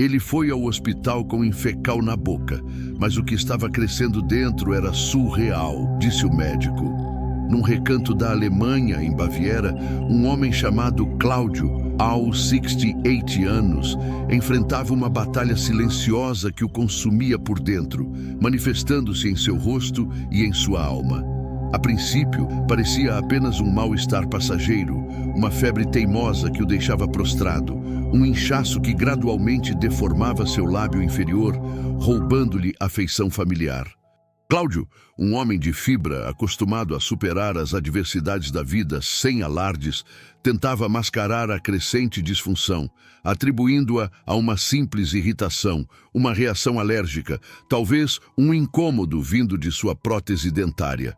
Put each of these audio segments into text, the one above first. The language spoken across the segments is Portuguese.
Ele foi ao hospital com infecal na boca, mas o que estava crescendo dentro era surreal, disse o médico. Num recanto da Alemanha, em Baviera, um homem chamado Cláudio, aos 68 anos, enfrentava uma batalha silenciosa que o consumia por dentro, manifestando-se em seu rosto e em sua alma. A princípio, parecia apenas um mal-estar passageiro, uma febre teimosa que o deixava prostrado, um inchaço que gradualmente deformava seu lábio inferior, roubando-lhe a feição familiar. Cláudio, um homem de fibra, acostumado a superar as adversidades da vida sem alardes, tentava mascarar a crescente disfunção, atribuindo-a a uma simples irritação, uma reação alérgica, talvez um incômodo vindo de sua prótese dentária.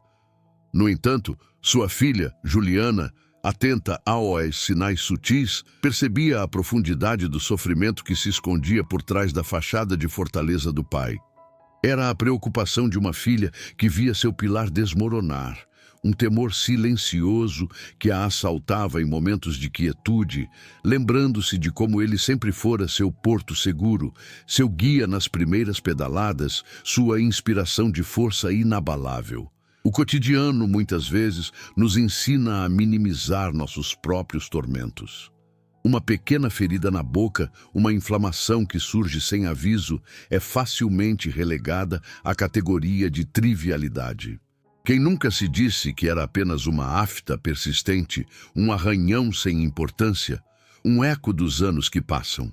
No entanto, sua filha, Juliana, atenta aos sinais sutis, percebia a profundidade do sofrimento que se escondia por trás da fachada de fortaleza do pai. Era a preocupação de uma filha que via seu pilar desmoronar, um temor silencioso que a assaltava em momentos de quietude, lembrando-se de como ele sempre fora seu porto seguro, seu guia nas primeiras pedaladas, sua inspiração de força inabalável. O cotidiano, muitas vezes, nos ensina a minimizar nossos próprios tormentos. Uma pequena ferida na boca, uma inflamação que surge sem aviso, é facilmente relegada à categoria de trivialidade. Quem nunca se disse que era apenas uma afta persistente, um arranhão sem importância, um eco dos anos que passam?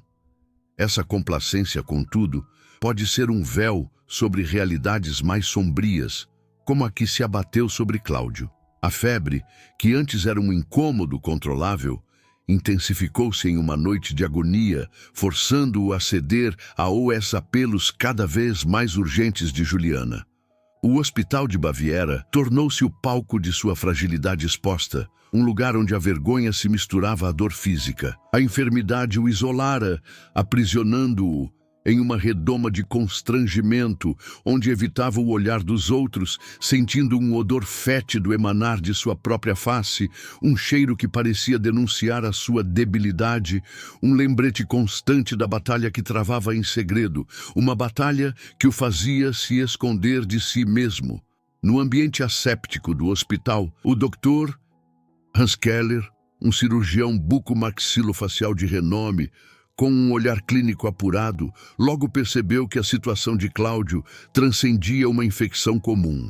Essa complacência, contudo, pode ser um véu sobre realidades mais sombrias, como a que se abateu sobre Cláudio. A febre, que antes era um incômodo controlável, intensificou-se em uma noite de agonia, forçando-o a ceder aos apelos cada vez mais urgentes de Juliana. O hospital de Baviera tornou-se o palco de sua fragilidade exposta, um lugar onde a vergonha se misturava à dor física. A enfermidade o isolara, aprisionando-o em uma redoma de constrangimento, onde evitava o olhar dos outros, sentindo um odor fétido emanar de sua própria face, um cheiro que parecia denunciar a sua debilidade, um lembrete constante da batalha que travava em segredo, uma batalha que o fazia se esconder de si mesmo. No ambiente asséptico do hospital, o Dr. Hans Keller, um cirurgião bucomaxilofacial de renome, com um olhar clínico apurado, logo percebeu que a situação de Cláudio transcendia uma infecção comum.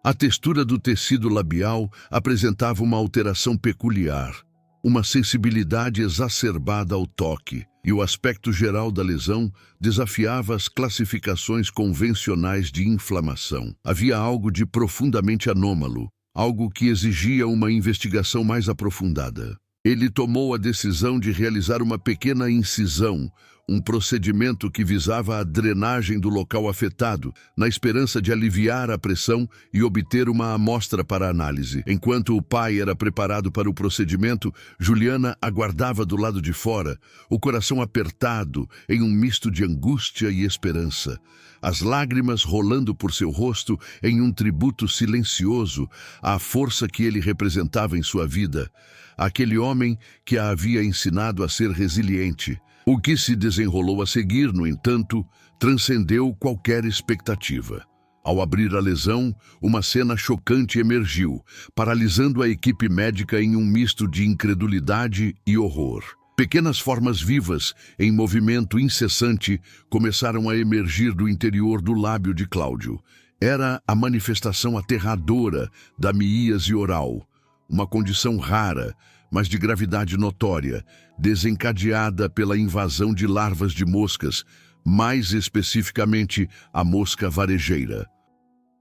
A textura do tecido labial apresentava uma alteração peculiar, uma sensibilidade exacerbada ao toque, e o aspecto geral da lesão desafiava as classificações convencionais de inflamação. Havia algo de profundamente anômalo, algo que exigia uma investigação mais aprofundada. Ele tomou a decisão de realizar uma pequena incisão, um procedimento que visava a drenagem do local afetado, na esperança de aliviar a pressão e obter uma amostra para análise. Enquanto o pai era preparado para o procedimento, Juliana aguardava do lado de fora, o coração apertado em um misto de angústia e esperança. As lágrimas rolando por seu rosto em um tributo silencioso à força que ele representava em sua vida. Aquele homem que a havia ensinado a ser resiliente. O que se desenrolou a seguir, no entanto, transcendeu qualquer expectativa. Ao abrir a lesão, uma cena chocante emergiu, paralisando a equipe médica em um misto de incredulidade e horror. Pequenas formas vivas, em movimento incessante, começaram a emergir do interior do lábio de Cláudio. Era a manifestação aterradora da miíase oral, uma condição rara, mas de gravidade notória, desencadeada pela invasão de larvas de moscas, mais especificamente a mosca varejeira.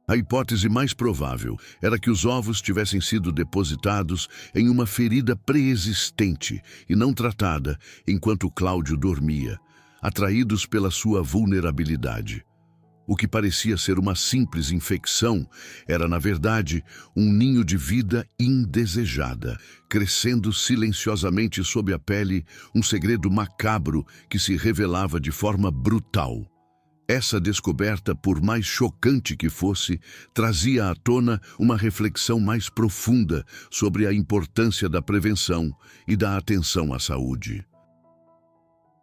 A hipótese mais provável era que os ovos tivessem sido depositados em uma ferida pré-existente e não tratada enquanto Cláudio dormia, atraídos pela sua vulnerabilidade. O que parecia ser uma simples infecção era, na verdade, um ninho de vida indesejada, crescendo silenciosamente sob a pele, um segredo macabro que se revelava de forma brutal. Essa descoberta, por mais chocante que fosse, trazia à tona uma reflexão mais profunda sobre a importância da prevenção e da atenção à saúde.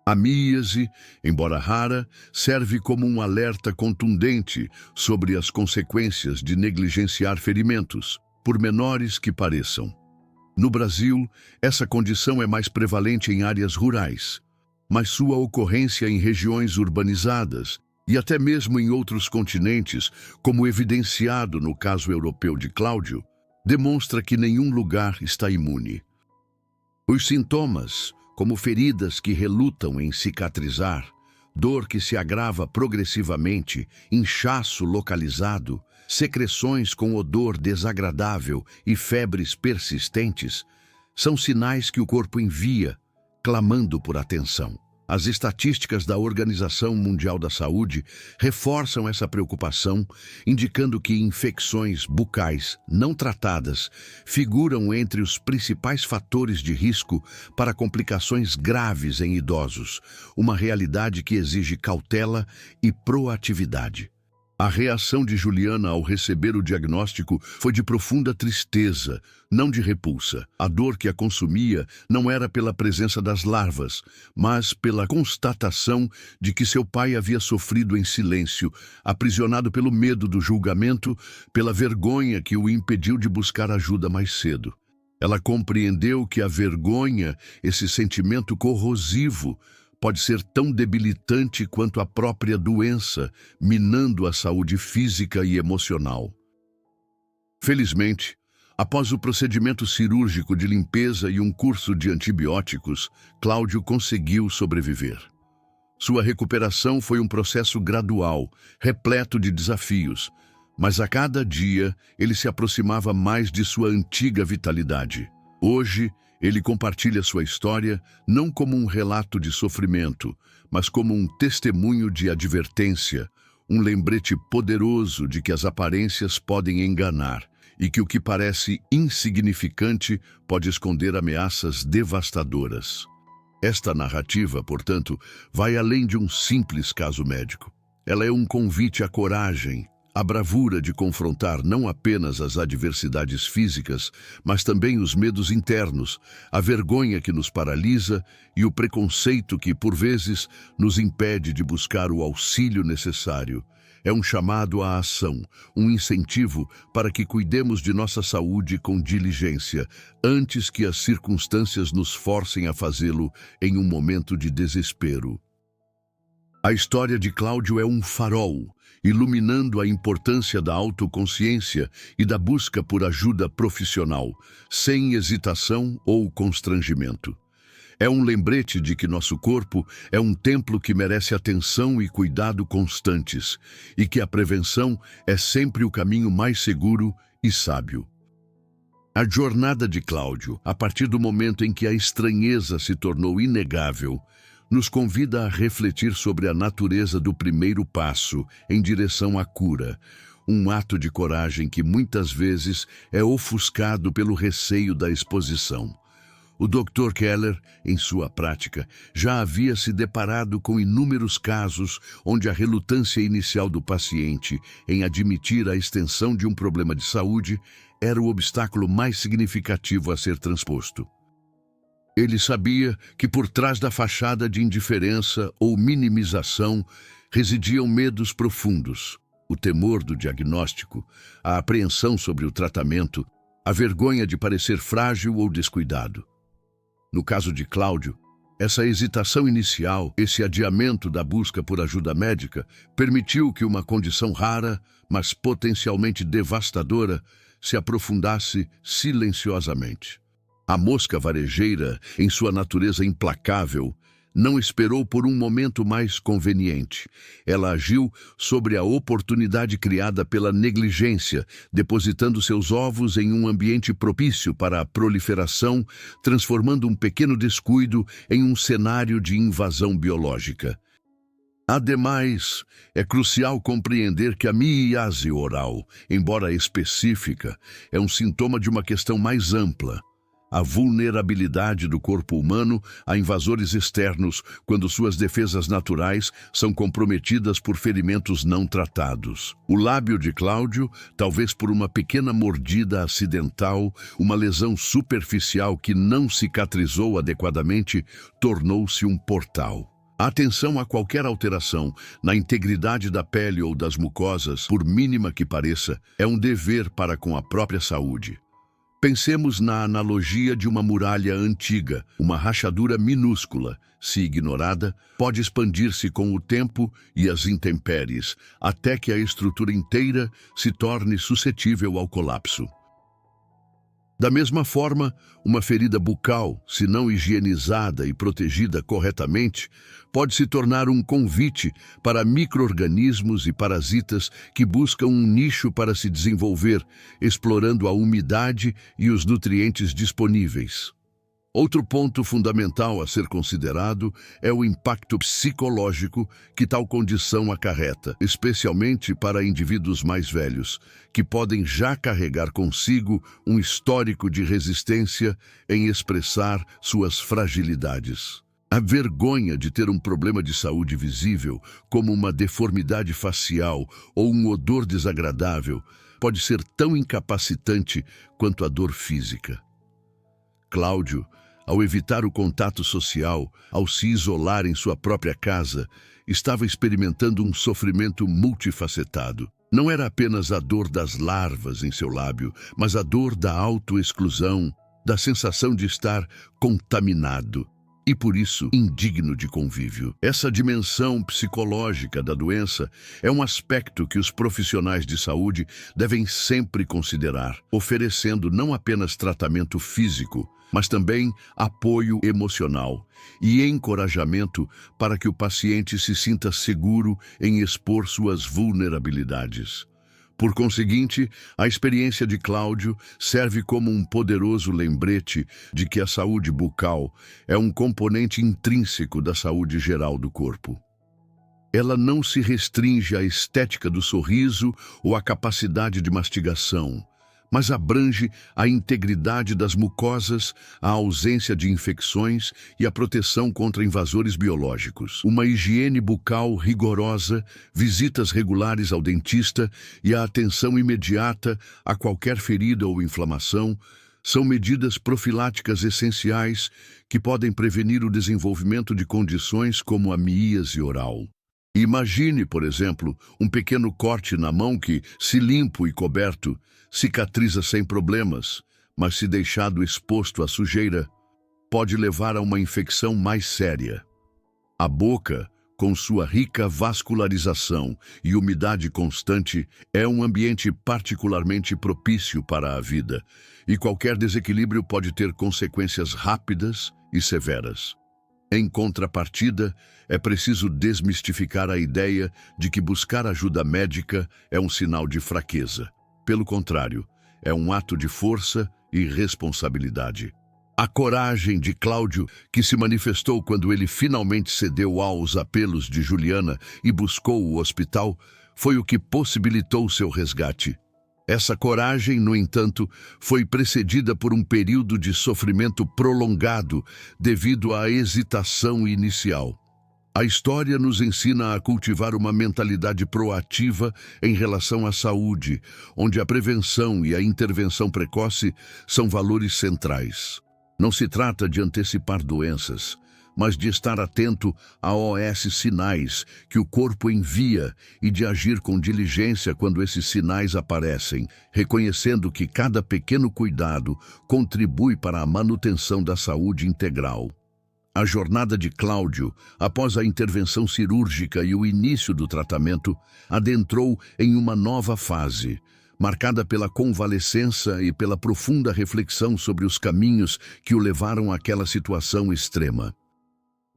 A míase, embora rara, serve como um alerta contundente sobre as consequências de negligenciar ferimentos, por menores que pareçam. No Brasil, essa condição é mais prevalente em áreas rurais, mas sua ocorrência em regiões urbanizadas e até mesmo em outros continentes, como evidenciado no caso europeu de Cláudio, demonstra que nenhum lugar está imune. Os sintomas, como feridas que relutam em cicatrizar, dor que se agrava progressivamente, inchaço localizado, secreções com odor desagradável e febres persistentes, são sinais que o corpo envia, clamando por atenção. As estatísticas da Organização Mundial da Saúde reforçam essa preocupação, indicando que infecções bucais não tratadas figuram entre os principais fatores de risco para complicações graves em idosos, uma realidade que exige cautela e proatividade. A reação de Juliana ao receber o diagnóstico foi de profunda tristeza, não de repulsa. A dor que a consumia não era pela presença das larvas, mas pela constatação de que seu pai havia sofrido em silêncio, aprisionado pelo medo do julgamento, pela vergonha que o impediu de buscar ajuda mais cedo. Ela compreendeu que a vergonha, esse sentimento corrosivo, pode ser tão debilitante quanto a própria doença, minando a saúde física e emocional. Felizmente, após o procedimento cirúrgico de limpeza e um curso de antibióticos, Cláudio conseguiu sobreviver. Sua recuperação foi um processo gradual, repleto de desafios, mas a cada dia ele se aproximava mais de sua antiga vitalidade. Hoje, ele compartilha sua história não como um relato de sofrimento, mas como um testemunho de advertência, um lembrete poderoso de que as aparências podem enganar e que o que parece insignificante pode esconder ameaças devastadoras. Esta narrativa, portanto, vai além de um simples caso médico. Ela é um convite à coragem, a bravura de confrontar não apenas as adversidades físicas, mas também os medos internos, a vergonha que nos paralisa e o preconceito que, por vezes, nos impede de buscar o auxílio necessário. É um chamado à ação, um incentivo para que cuidemos de nossa saúde com diligência, antes que as circunstâncias nos forcem a fazê-lo em um momento de desespero. A história de Cláudio é um farol, iluminando a importância da autoconsciência e da busca por ajuda profissional, sem hesitação ou constrangimento. É um lembrete de que nosso corpo é um templo que merece atenção e cuidado constantes, e que a prevenção é sempre o caminho mais seguro e sábio. A jornada de Cláudio, a partir do momento em que a estranheza se tornou inegável, nos convida a refletir sobre a natureza do primeiro passo em direção à cura, um ato de coragem que muitas vezes é ofuscado pelo receio da exposição. O Dr. Keller, em sua prática, já havia se deparado com inúmeros casos onde a relutância inicial do paciente em admitir a extensão de um problema de saúde era o obstáculo mais significativo a ser transposto. Ele sabia que por trás da fachada de indiferença ou minimização residiam medos profundos, o temor do diagnóstico, a apreensão sobre o tratamento, a vergonha de parecer frágil ou descuidado. No caso de Cláudio, essa hesitação inicial, esse adiamento da busca por ajuda médica, permitiu que uma condição rara, mas potencialmente devastadora, se aprofundasse silenciosamente. A mosca varejeira, em sua natureza implacável, não esperou por um momento mais conveniente. Ela agiu sobre a oportunidade criada pela negligência, depositando seus ovos em um ambiente propício para a proliferação, transformando um pequeno descuido em um cenário de invasão biológica. Ademais, é crucial compreender que a miase oral, embora específica, é um sintoma de uma questão mais ampla. A vulnerabilidade do corpo humano a invasores externos quando suas defesas naturais são comprometidas por ferimentos não tratados. O lábio de Cláudio, talvez por uma pequena mordida acidental, uma lesão superficial que não cicatrizou adequadamente, tornou-se um portal. A atenção a qualquer alteração na integridade da pele ou das mucosas, por mínima que pareça, é um dever para com a própria saúde. Pensemos na analogia de uma muralha antiga. Uma rachadura minúscula, se ignorada, pode expandir-se com o tempo e as intempéries, até que a estrutura inteira se torne suscetível ao colapso. Da mesma forma, uma ferida bucal, se não higienizada e protegida corretamente, pode se tornar um convite para micro-organismos e parasitas que buscam um nicho para se desenvolver, explorando a umidade e os nutrientes disponíveis. Outro ponto fundamental a ser considerado é o impacto psicológico que tal condição acarreta, especialmente para indivíduos mais velhos, que podem já carregar consigo um histórico de resistência em expressar suas fragilidades. A vergonha de ter um problema de saúde visível, como uma deformidade facial ou um odor desagradável, pode ser tão incapacitante quanto a dor física. Cláudio, ao evitar o contato social, ao se isolar em sua própria casa, estava experimentando um sofrimento multifacetado. Não era apenas a dor das larvas em seu lábio, mas a dor da autoexclusão, da sensação de estar contaminado e, por isso, indigno de convívio. Essa dimensão psicológica da doença é um aspecto que os profissionais de saúde devem sempre considerar, oferecendo não apenas tratamento físico, mas também apoio emocional e encorajamento para que o paciente se sinta seguro em expor suas vulnerabilidades. Por conseguinte, a experiência de Cláudio serve como um poderoso lembrete de que a saúde bucal é um componente intrínseco da saúde geral do corpo. Ela não se restringe à estética do sorriso ou à capacidade de mastigação, mas abrange a integridade das mucosas, a ausência de infecções e a proteção contra invasores biológicos. Uma higiene bucal rigorosa, visitas regulares ao dentista e a atenção imediata a qualquer ferida ou inflamação são medidas profiláticas essenciais que podem prevenir o desenvolvimento de condições como a miíase oral. Imagine, por exemplo, um pequeno corte na mão que, se limpo e coberto, cicatriza sem problemas, mas se deixado exposto à sujeira, pode levar a uma infecção mais séria. A boca, com sua rica vascularização e umidade constante, é um ambiente particularmente propício para a vida, e qualquer desequilíbrio pode ter consequências rápidas e severas. Em contrapartida, é preciso desmistificar a ideia de que buscar ajuda médica é um sinal de fraqueza. Pelo contrário, é um ato de força e responsabilidade. A coragem de Cláudio, que se manifestou quando ele finalmente cedeu aos apelos de Juliana e buscou o hospital, foi o que possibilitou seu resgate. Essa coragem, no entanto, foi precedida por um período de sofrimento prolongado devido à hesitação inicial. A história nos ensina a cultivar uma mentalidade proativa em relação à saúde, onde a prevenção e a intervenção precoce são valores centrais. Não se trata de antecipar doenças, mas de estar atento aos sinais que o corpo envia e de agir com diligência quando esses sinais aparecem, reconhecendo que cada pequeno cuidado contribui para a manutenção da saúde integral. A jornada de Cláudio, após a intervenção cirúrgica e o início do tratamento, adentrou em uma nova fase, marcada pela convalescença e pela profunda reflexão sobre os caminhos que o levaram àquela situação extrema.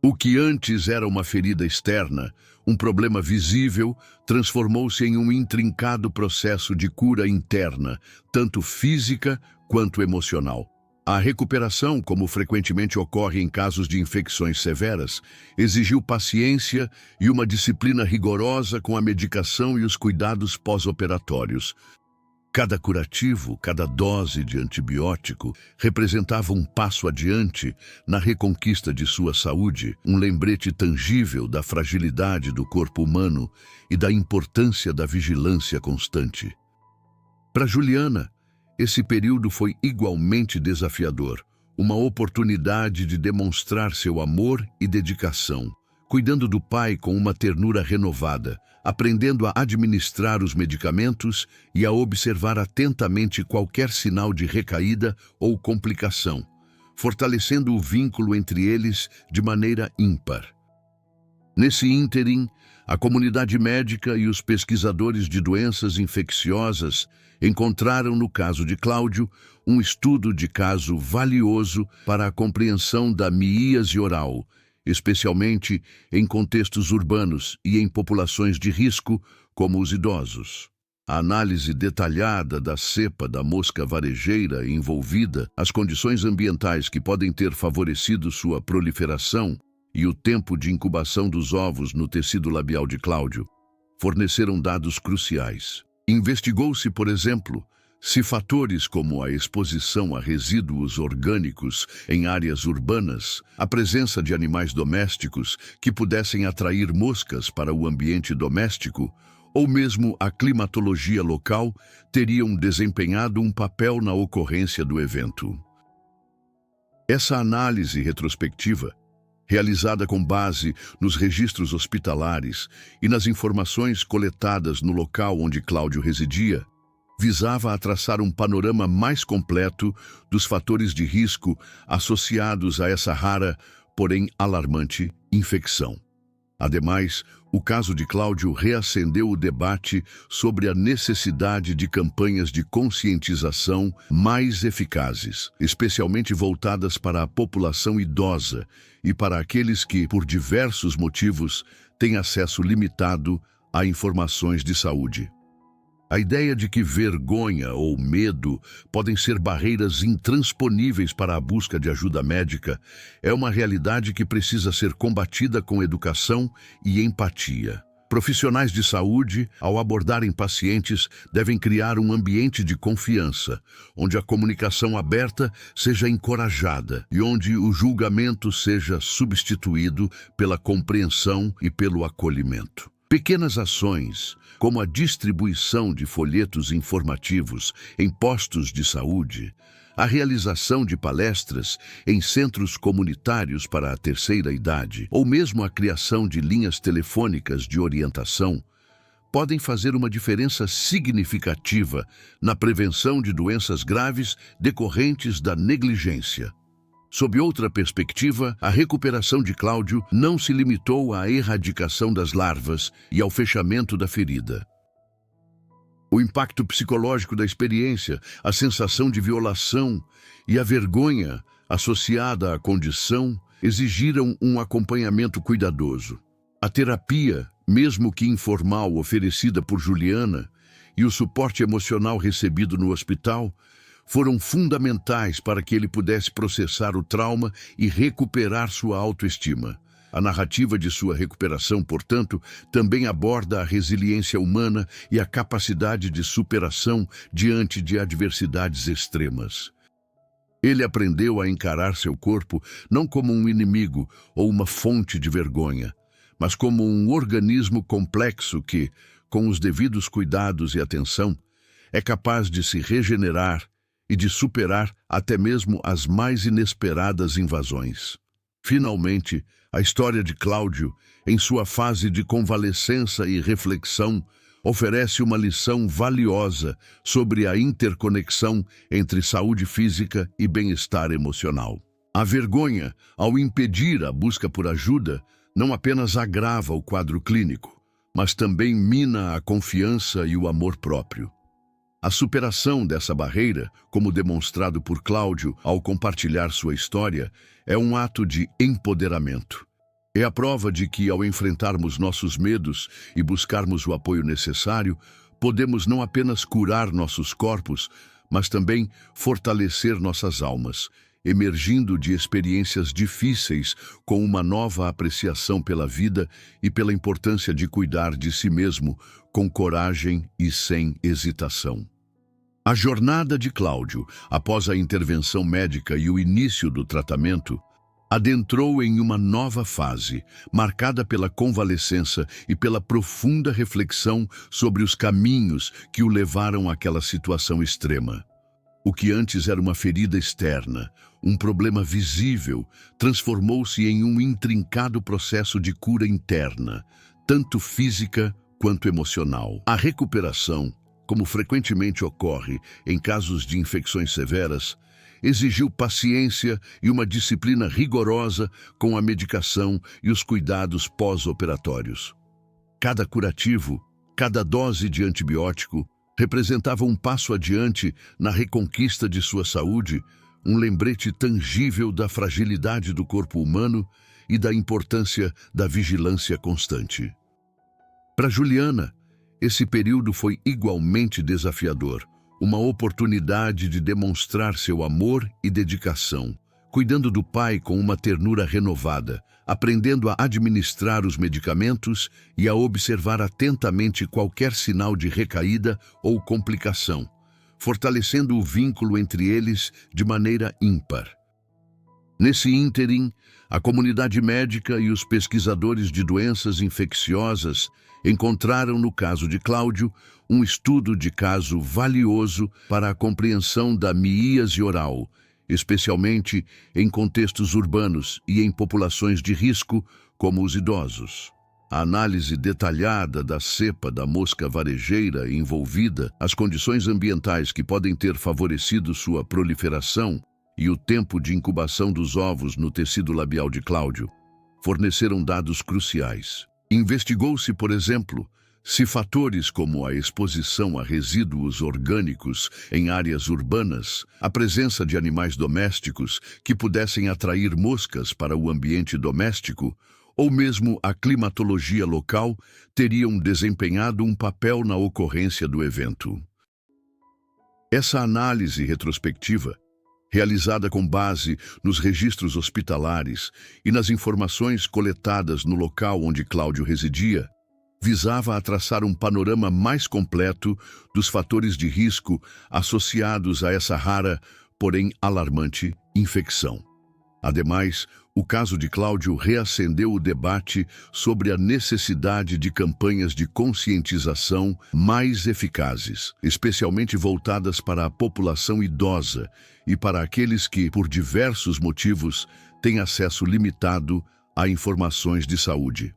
O que antes era uma ferida externa, um problema visível, transformou-se em um intrincado processo de cura interna, tanto física quanto emocional. A recuperação, como frequentemente ocorre em casos de infecções severas, exigiu paciência e uma disciplina rigorosa com a medicação e os cuidados pós-operatórios. Cada curativo, cada dose de antibiótico representava um passo adiante na reconquista de sua saúde, um lembrete tangível da fragilidade do corpo humano e da importância da vigilância constante. Para Juliana, esse período foi igualmente desafiador, uma oportunidade de demonstrar seu amor e dedicação, cuidando do pai com uma ternura renovada, aprendendo a administrar os medicamentos e a observar atentamente qualquer sinal de recaída ou complicação, fortalecendo o vínculo entre eles de maneira ímpar. Nesse ínterim, a comunidade médica e os pesquisadores de doenças infecciosas encontraram no caso de Cláudio um estudo de caso valioso para a compreensão da miíase oral, especialmente em contextos urbanos e em populações de risco, como os idosos. A análise detalhada da cepa da mosca varejeira envolvida, as condições ambientais que podem ter favorecido sua proliferação e o tempo de incubação dos ovos no tecido labial de Cláudio, forneceram dados cruciais. Investigou-se, por exemplo, se fatores como a exposição a resíduos orgânicos em áreas urbanas, a presença de animais domésticos que pudessem atrair moscas para o ambiente doméstico, ou mesmo a climatologia local, teriam desempenhado um papel na ocorrência do evento. Essa análise retrospectiva, realizada com base nos registros hospitalares e nas informações coletadas no local onde Cláudio residia, visava a traçar um panorama mais completo dos fatores de risco associados a essa rara, porém alarmante, infecção. Ademais, o caso de Cláudio reacendeu o debate sobre a necessidade de campanhas de conscientização mais eficazes, especialmente voltadas para a população idosa e para aqueles que, por diversos motivos, têm acesso limitado a informações de saúde. A ideia de que vergonha ou medo podem ser barreiras intransponíveis para a busca de ajuda médica é uma realidade que precisa ser combatida com educação e empatia. Profissionais de saúde, ao abordarem pacientes, devem criar um ambiente de confiança, onde a comunicação aberta seja encorajada e onde o julgamento seja substituído pela compreensão e pelo acolhimento. Pequenas ações, como a distribuição de folhetos informativos em postos de saúde, a realização de palestras em centros comunitários para a terceira idade, ou mesmo a criação de linhas telefônicas de orientação, podem fazer uma diferença significativa na prevenção de doenças graves decorrentes da negligência. Sob outra perspectiva, a recuperação de Cláudio não se limitou à erradicação das larvas e ao fechamento da ferida. O impacto psicológico da experiência, a sensação de violação e a vergonha associada à condição exigiram um acompanhamento cuidadoso. A terapia, mesmo que informal, oferecida por Juliana, e o suporte emocional recebido no hospital foram fundamentais para que ele pudesse processar o trauma e recuperar sua autoestima. A narrativa de sua recuperação, portanto, também aborda a resiliência humana e a capacidade de superação diante de adversidades extremas. Ele aprendeu a encarar seu corpo não como um inimigo ou uma fonte de vergonha, mas como um organismo complexo que, com os devidos cuidados e atenção, é capaz de se regenerar e de superar até mesmo as mais inesperadas invasões. Finalmente, a história de Cláudio, em sua fase de convalescença e reflexão, oferece uma lição valiosa sobre a interconexão entre saúde física e bem-estar emocional. A vergonha, ao impedir a busca por ajuda, não apenas agrava o quadro clínico, mas também mina a confiança e o amor próprio. A superação dessa barreira, como demonstrado por Cláudio ao compartilhar sua história, é um ato de empoderamento. É a prova de que, ao enfrentarmos nossos medos e buscarmos o apoio necessário, podemos não apenas curar nossos corpos, mas também fortalecer nossas almas, emergindo de experiências difíceis com uma nova apreciação pela vida e pela importância de cuidar de si mesmo com coragem e sem hesitação. A jornada de Cláudio, após a intervenção médica e o início do tratamento, adentrou em uma nova fase, marcada pela convalescença e pela profunda reflexão sobre os caminhos que o levaram àquela situação extrema. O que antes era uma ferida externa, um problema visível, transformou-se em um intrincado processo de cura interna, tanto física quanto emocional. A recuperação, como frequentemente ocorre em casos de infecções severas, exigiu paciência e uma disciplina rigorosa com a medicação e os cuidados pós-operatórios. Cada curativo, cada dose de antibiótico, representava um passo adiante na reconquista de sua saúde, um lembrete tangível da fragilidade do corpo humano e da importância da vigilância constante. Para Juliana, esse período foi igualmente desafiador, uma oportunidade de demonstrar seu amor e dedicação, cuidando do pai com uma ternura renovada, aprendendo a administrar os medicamentos e a observar atentamente qualquer sinal de recaída ou complicação, fortalecendo o vínculo entre eles de maneira ímpar. Nesse ínterim, a comunidade médica e os pesquisadores de doenças infecciosas encontraram no caso de Cláudio um estudo de caso valioso para a compreensão da miíase oral, especialmente em contextos urbanos e em populações de risco, como os idosos. A análise detalhada da cepa da mosca varejeira envolvida, as condições ambientais que podem ter favorecido sua proliferação e o tempo de incubação dos ovos no tecido labial de Cláudio, forneceram dados cruciais. Investigou-se, por exemplo, se fatores como a exposição a resíduos orgânicos em áreas urbanas, a presença de animais domésticos que pudessem atrair moscas para o ambiente doméstico, ou mesmo a climatologia local, teriam desempenhado um papel na ocorrência do evento. Essa análise retrospectiva, realizada com base nos registros hospitalares e nas informações coletadas no local onde Cláudio residia, visava a traçar um panorama mais completo dos fatores de risco associados a essa rara, porém alarmante, infecção. Ademais, o caso de Cláudio reacendeu o debate sobre a necessidade de campanhas de conscientização mais eficazes, especialmente voltadas para a população idosa e para aqueles que, por diversos motivos, têm acesso limitado a informações de saúde.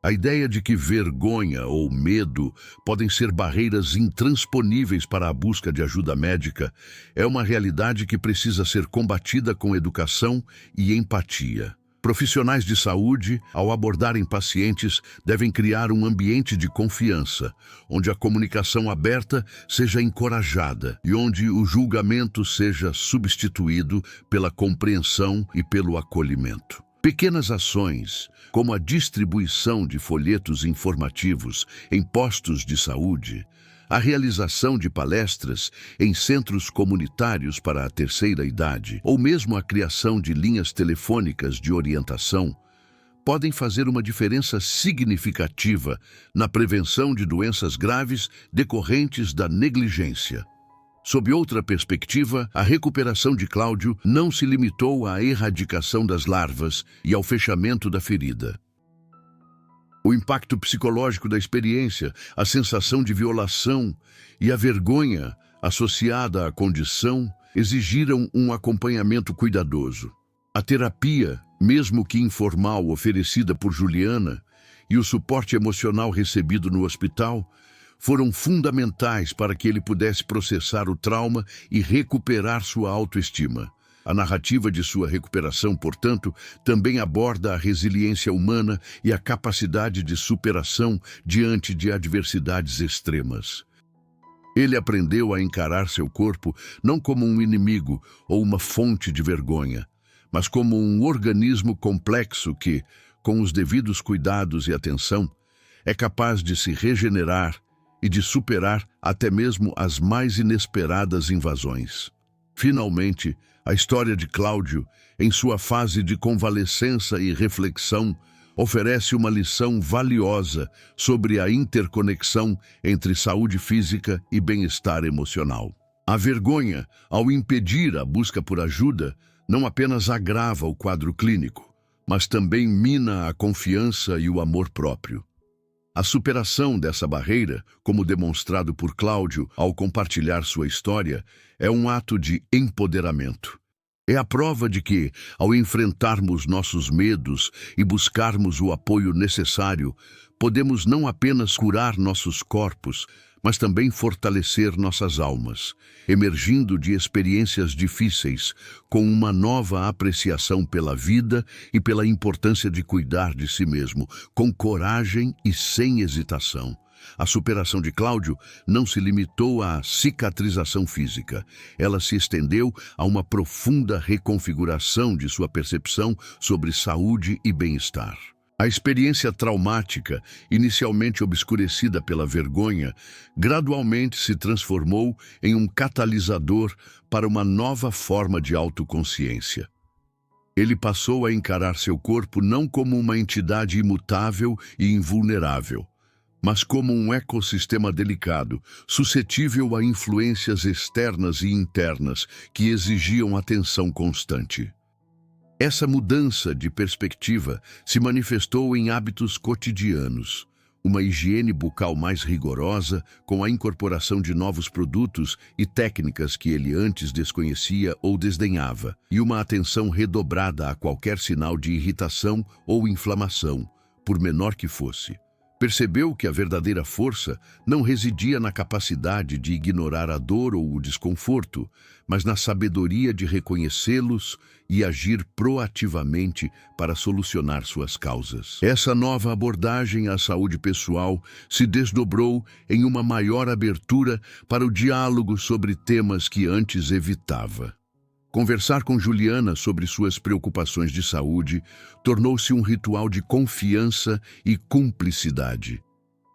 A ideia de que vergonha ou medo podem ser barreiras intransponíveis para a busca de ajuda médica é uma realidade que precisa ser combatida com educação e empatia. Profissionais de saúde, ao abordarem pacientes, devem criar um ambiente de confiança, onde a comunicação aberta seja encorajada e onde o julgamento seja substituído pela compreensão e pelo acolhimento. Pequenas ações, como a distribuição de folhetos informativos em postos de saúde, a realização de palestras em centros comunitários para a terceira idade, ou mesmo a criação de linhas telefônicas de orientação, podem fazer uma diferença significativa na prevenção de doenças graves decorrentes da negligência. Sob outra perspectiva, a recuperação de Cláudio não se limitou à erradicação das larvas e ao fechamento da ferida. O impacto psicológico da experiência, a sensação de violação e a vergonha associada à condição exigiram um acompanhamento cuidadoso. A terapia, mesmo que informal, oferecida por Juliana, e o suporte emocional recebido no hospital foram fundamentais para que ele pudesse processar o trauma e recuperar sua autoestima. A narrativa de sua recuperação, portanto, também aborda a resiliência humana e a capacidade de superação diante de adversidades extremas. Ele aprendeu a encarar seu corpo não como um inimigo ou uma fonte de vergonha, mas como um organismo complexo que, com os devidos cuidados e atenção, é capaz de se regenerar e de superar até mesmo as mais inesperadas invasões. Finalmente, a história de Cláudio, em sua fase de convalescença e reflexão, oferece uma lição valiosa sobre a interconexão entre saúde física e bem-estar emocional. A vergonha, ao impedir a busca por ajuda, não apenas agrava o quadro clínico, mas também mina a confiança e o amor próprio. A superação dessa barreira, como demonstrado por Cláudio ao compartilhar sua história, é um ato de empoderamento. É a prova de que, ao enfrentarmos nossos medos e buscarmos o apoio necessário, podemos não apenas curar nossos corpos, mas também fortalecer nossas almas, emergindo de experiências difíceis com uma nova apreciação pela vida e pela importância de cuidar de si mesmo, com coragem e sem hesitação. A superação de Cláudio não se limitou à cicatrização física. Ela se estendeu a uma profunda reconfiguração de sua percepção sobre saúde e bem-estar. A experiência traumática, inicialmente obscurecida pela vergonha, gradualmente se transformou em um catalisador para uma nova forma de autoconsciência. Ele passou a encarar seu corpo não como uma entidade imutável e invulnerável, mas como um ecossistema delicado, suscetível a influências externas e internas que exigiam atenção constante. Essa mudança de perspectiva se manifestou em hábitos cotidianos, uma higiene bucal mais rigorosa, com a incorporação de novos produtos e técnicas que ele antes desconhecia ou desdenhava, e uma atenção redobrada a qualquer sinal de irritação ou inflamação, por menor que fosse. Percebeu que a verdadeira força não residia na capacidade de ignorar a dor ou o desconforto, mas na sabedoria de reconhecê-los e agir proativamente para solucionar suas causas. Essa nova abordagem à saúde pessoal se desdobrou em uma maior abertura para o diálogo sobre temas que antes evitava. Conversar com Juliana sobre suas preocupações de saúde tornou-se um ritual de confiança e cumplicidade.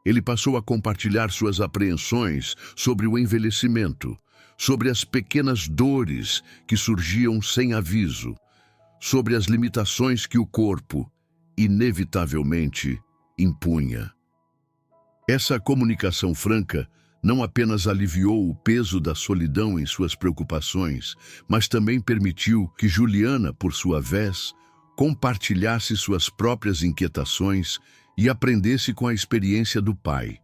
Ele passou a compartilhar suas apreensões sobre o envelhecimento, sobre as pequenas dores que surgiam sem aviso, sobre as limitações que o corpo, inevitavelmente, impunha. Essa comunicação franca não apenas aliviou o peso da solidão em suas preocupações, mas também permitiu que Juliana, por sua vez, compartilhasse suas próprias inquietações e aprendesse com a experiência do pai.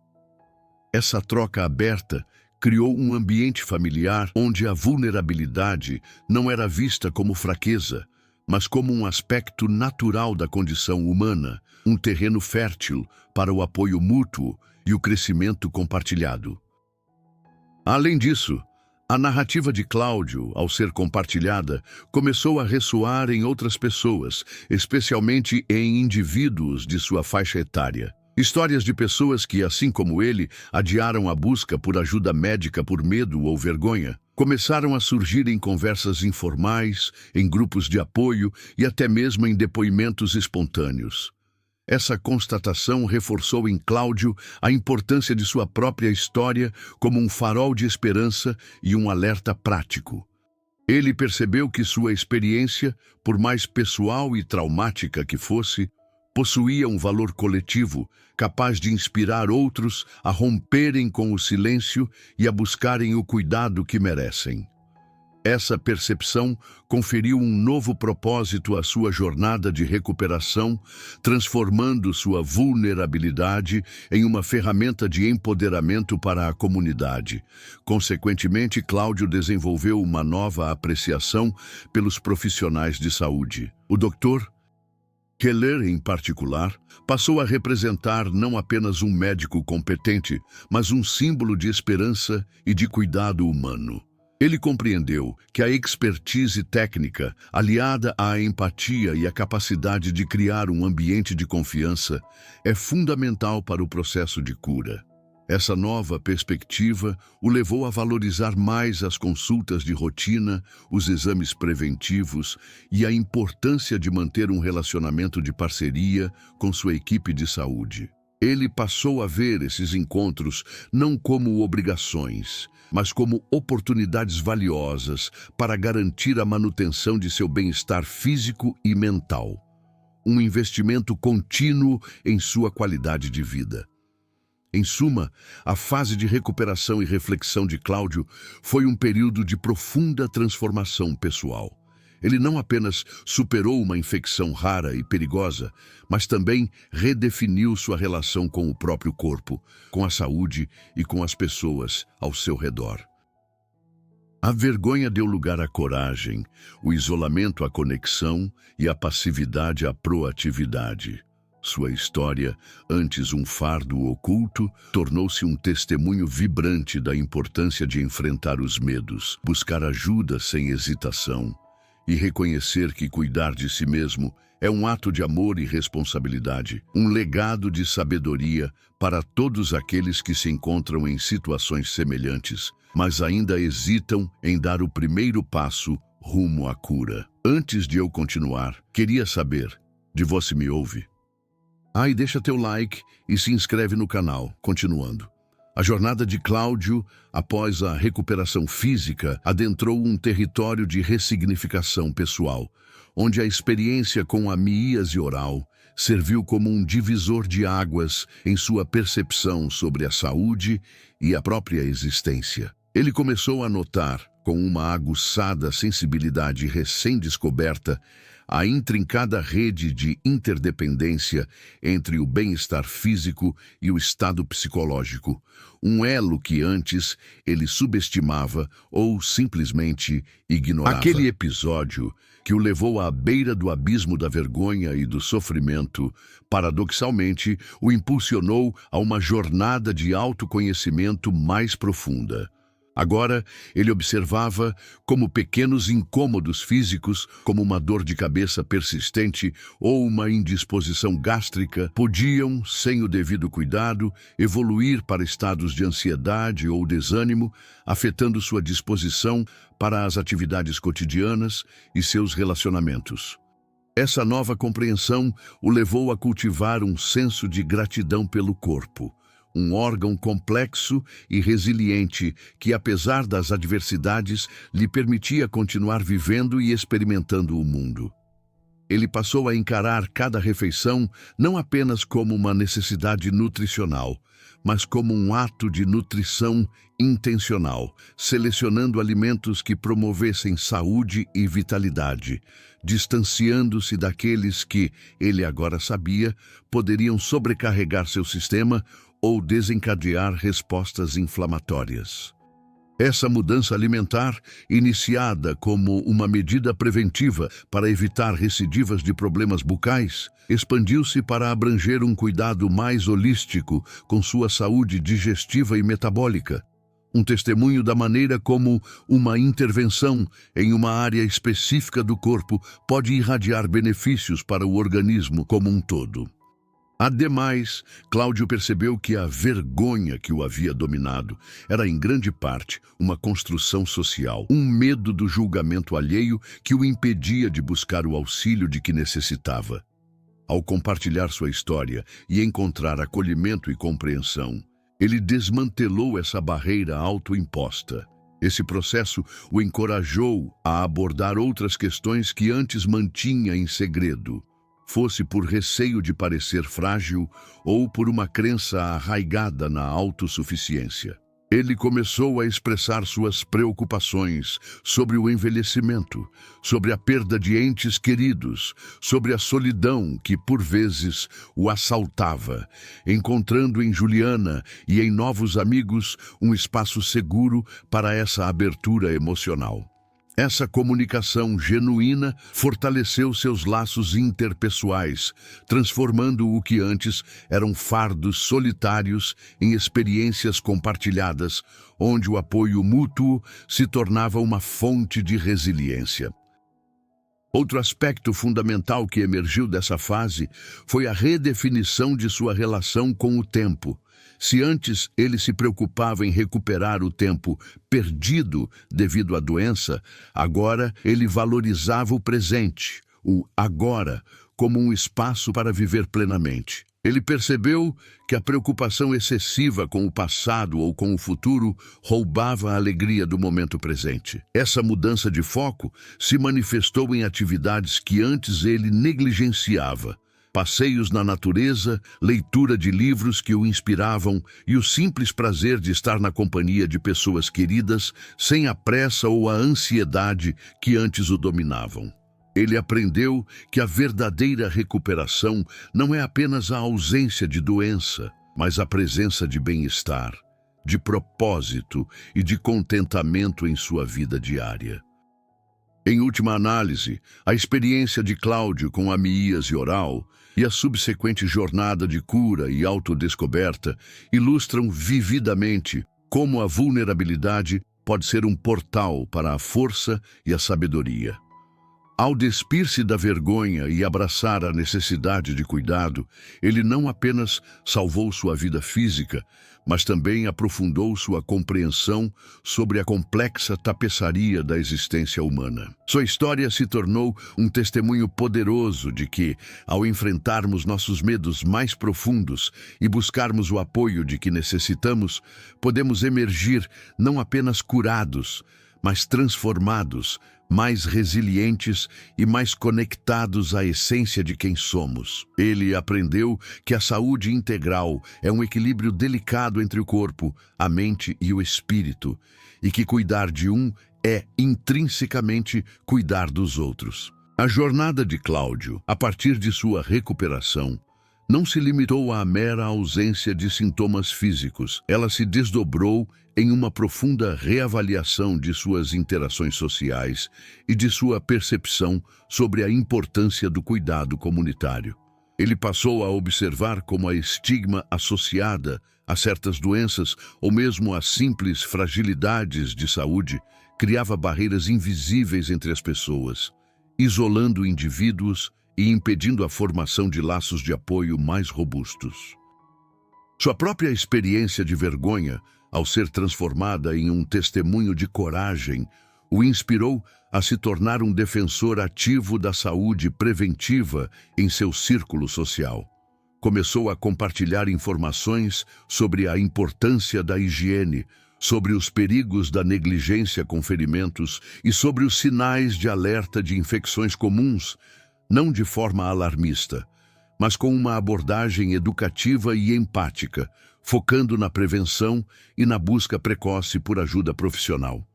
Essa troca aberta criou um ambiente familiar onde a vulnerabilidade não era vista como fraqueza, mas como um aspecto natural da condição humana, um terreno fértil para o apoio mútuo e o crescimento compartilhado. Além disso, a narrativa de Cláudio, ao ser compartilhada, começou a ressoar em outras pessoas, especialmente em indivíduos de sua faixa etária. Histórias de pessoas que, assim como ele, adiaram a busca por ajuda médica por medo ou vergonha, começaram a surgir em conversas informais, em grupos de apoio e até mesmo em depoimentos espontâneos. Essa constatação reforçou em Cláudio a importância de sua própria história como um farol de esperança e um alerta prático. Ele percebeu que sua experiência, por mais pessoal e traumática que fosse, possuía um valor coletivo, capaz de inspirar outros a romperem com o silêncio e a buscarem o cuidado que merecem. Essa percepção conferiu um novo propósito à sua jornada de recuperação, transformando sua vulnerabilidade em uma ferramenta de empoderamento para a comunidade. Consequentemente, Cláudio desenvolveu uma nova apreciação pelos profissionais de saúde. O Dr. Keller, em particular, passou a representar não apenas um médico competente, mas um símbolo de esperança e de cuidado humano. Ele compreendeu que a expertise técnica, aliada à empatia e à capacidade de criar um ambiente de confiança, é fundamental para o processo de cura. Essa nova perspectiva o levou a valorizar mais as consultas de rotina, os exames preventivos e a importância de manter um relacionamento de parceria com sua equipe de saúde. Ele passou a ver esses encontros não como obrigações, mas como oportunidades valiosas para garantir a manutenção de seu bem-estar físico e mental. Um investimento contínuo em sua qualidade de vida. Em suma, a fase de recuperação e reflexão de Cláudio foi um período de profunda transformação pessoal. Ele não apenas superou uma infecção rara e perigosa, mas também redefiniu sua relação com o próprio corpo, com a saúde e com as pessoas ao seu redor. A vergonha deu lugar à coragem, o isolamento à conexão e a passividade à proatividade. Sua história, antes um fardo oculto, tornou-se um testemunho vibrante da importância de enfrentar os medos, buscar ajuda sem hesitação e reconhecer que cuidar de si mesmo é um ato de amor e responsabilidade, um legado de sabedoria para todos aqueles que se encontram em situações semelhantes, mas ainda hesitam em dar o primeiro passo rumo à cura. Antes de eu continuar, queria saber, de você me ouve? E deixa teu like e se inscreve no canal. Continuando. A jornada de Cláudio, após a recuperação física, adentrou um território de ressignificação pessoal, onde a experiência com a miíase oral serviu como um divisor de águas em sua percepção sobre a saúde e a própria existência. Ele começou a notar, com uma aguçada sensibilidade recém-descoberta, a intrincada rede de interdependência entre o bem-estar físico e o estado psicológico, um elo que antes ele subestimava ou simplesmente ignorava. Aquele episódio que o levou à beira do abismo da vergonha e do sofrimento, paradoxalmente, o impulsionou a uma jornada de autoconhecimento mais profunda. Agora, ele observava como pequenos incômodos físicos, como uma dor de cabeça persistente ou uma indisposição gástrica, podiam, sem o devido cuidado, evoluir para estados de ansiedade ou desânimo, afetando sua disposição para as atividades cotidianas e seus relacionamentos. Essa nova compreensão o levou a cultivar um senso de gratidão pelo corpo, um órgão complexo e resiliente que, apesar das adversidades, lhe permitia continuar vivendo e experimentando o mundo. Ele passou a encarar cada refeição não apenas como uma necessidade nutricional, mas como um ato de nutrição intencional, selecionando alimentos que promovessem saúde e vitalidade, distanciando-se daqueles que, ele agora sabia, poderiam sobrecarregar seu sistema ou desencadear respostas inflamatórias. Essa mudança alimentar, iniciada como uma medida preventiva para evitar recidivas de problemas bucais, expandiu-se para abranger um cuidado mais holístico com sua saúde digestiva e metabólica, um testemunho da maneira como uma intervenção em uma área específica do corpo pode irradiar benefícios para o organismo como um todo. Ademais, Cláudio percebeu que a vergonha que o havia dominado era, em grande parte, uma construção social, um medo do julgamento alheio que o impedia de buscar o auxílio de que necessitava. Ao compartilhar sua história e encontrar acolhimento e compreensão, ele desmantelou essa barreira autoimposta. Esse processo o encorajou a abordar outras questões que antes mantinha em segredo, fosse por receio de parecer frágil ou por uma crença arraigada na autossuficiência. Ele começou a expressar suas preocupações sobre o envelhecimento, sobre a perda de entes queridos, sobre a solidão que, por vezes, o assaltava, encontrando em Juliana e em novos amigos um espaço seguro para essa abertura emocional. Essa comunicação genuína fortaleceu seus laços interpessoais, transformando o que antes eram fardos solitários em experiências compartilhadas, onde o apoio mútuo se tornava uma fonte de resiliência. Outro aspecto fundamental que emergiu dessa fase foi a redefinição de sua relação com o tempo. Se antes ele se preocupava em recuperar o tempo perdido devido à doença, agora ele valorizava o presente, o agora, como um espaço para viver plenamente. Ele percebeu que a preocupação excessiva com o passado ou com o futuro roubava a alegria do momento presente. Essa mudança de foco se manifestou em atividades que antes ele negligenciava, Passeios na natureza, leitura de livros que o inspiravam e o simples prazer de estar na companhia de pessoas queridas, sem a pressa ou a ansiedade que antes o dominavam. Ele aprendeu que a verdadeira recuperação não é apenas a ausência de doença, mas a presença de bem-estar, de propósito e de contentamento em sua vida diária. Em última análise, a experiência de Cláudio com amíase oral e a subsequente jornada de cura e autodescoberta ilustram vividamente como a vulnerabilidade pode ser um portal para a força e a sabedoria. Ao despir-se da vergonha e abraçar a necessidade de cuidado, ele não apenas salvou sua vida física, mas também aprofundou sua compreensão sobre a complexa tapeçaria da existência humana. Sua história se tornou um testemunho poderoso de que, ao enfrentarmos nossos medos mais profundos e buscarmos o apoio de que necessitamos, podemos emergir não apenas curados, mas transformados, mais resilientes e mais conectados à essência de quem somos. Ele aprendeu que a saúde integral é um equilíbrio delicado entre o corpo, a mente e o espírito, e que cuidar de um é intrinsecamente cuidar dos outros. A jornada de Cláudio, a partir de sua recuperação, não se limitou à mera ausência de sintomas físicos. Ela se desdobrou em uma profunda reavaliação de suas interações sociais e de sua percepção sobre a importância do cuidado comunitário. Ele passou a observar como a estigma associada a certas doenças ou mesmo a simples fragilidades de saúde criava barreiras invisíveis entre as pessoas, isolando indivíduos e impedindo a formação de laços de apoio mais robustos. Sua própria experiência de vergonha, ao ser transformada em um testemunho de coragem, o inspirou a se tornar um defensor ativo da saúde preventiva em seu círculo social. Começou a compartilhar informações sobre a importância da higiene, sobre os perigos da negligência com ferimentos e sobre os sinais de alerta de infecções comuns, não de forma alarmista, mas com uma abordagem educativa e empática, focando na prevenção e na busca precoce por ajuda profissional.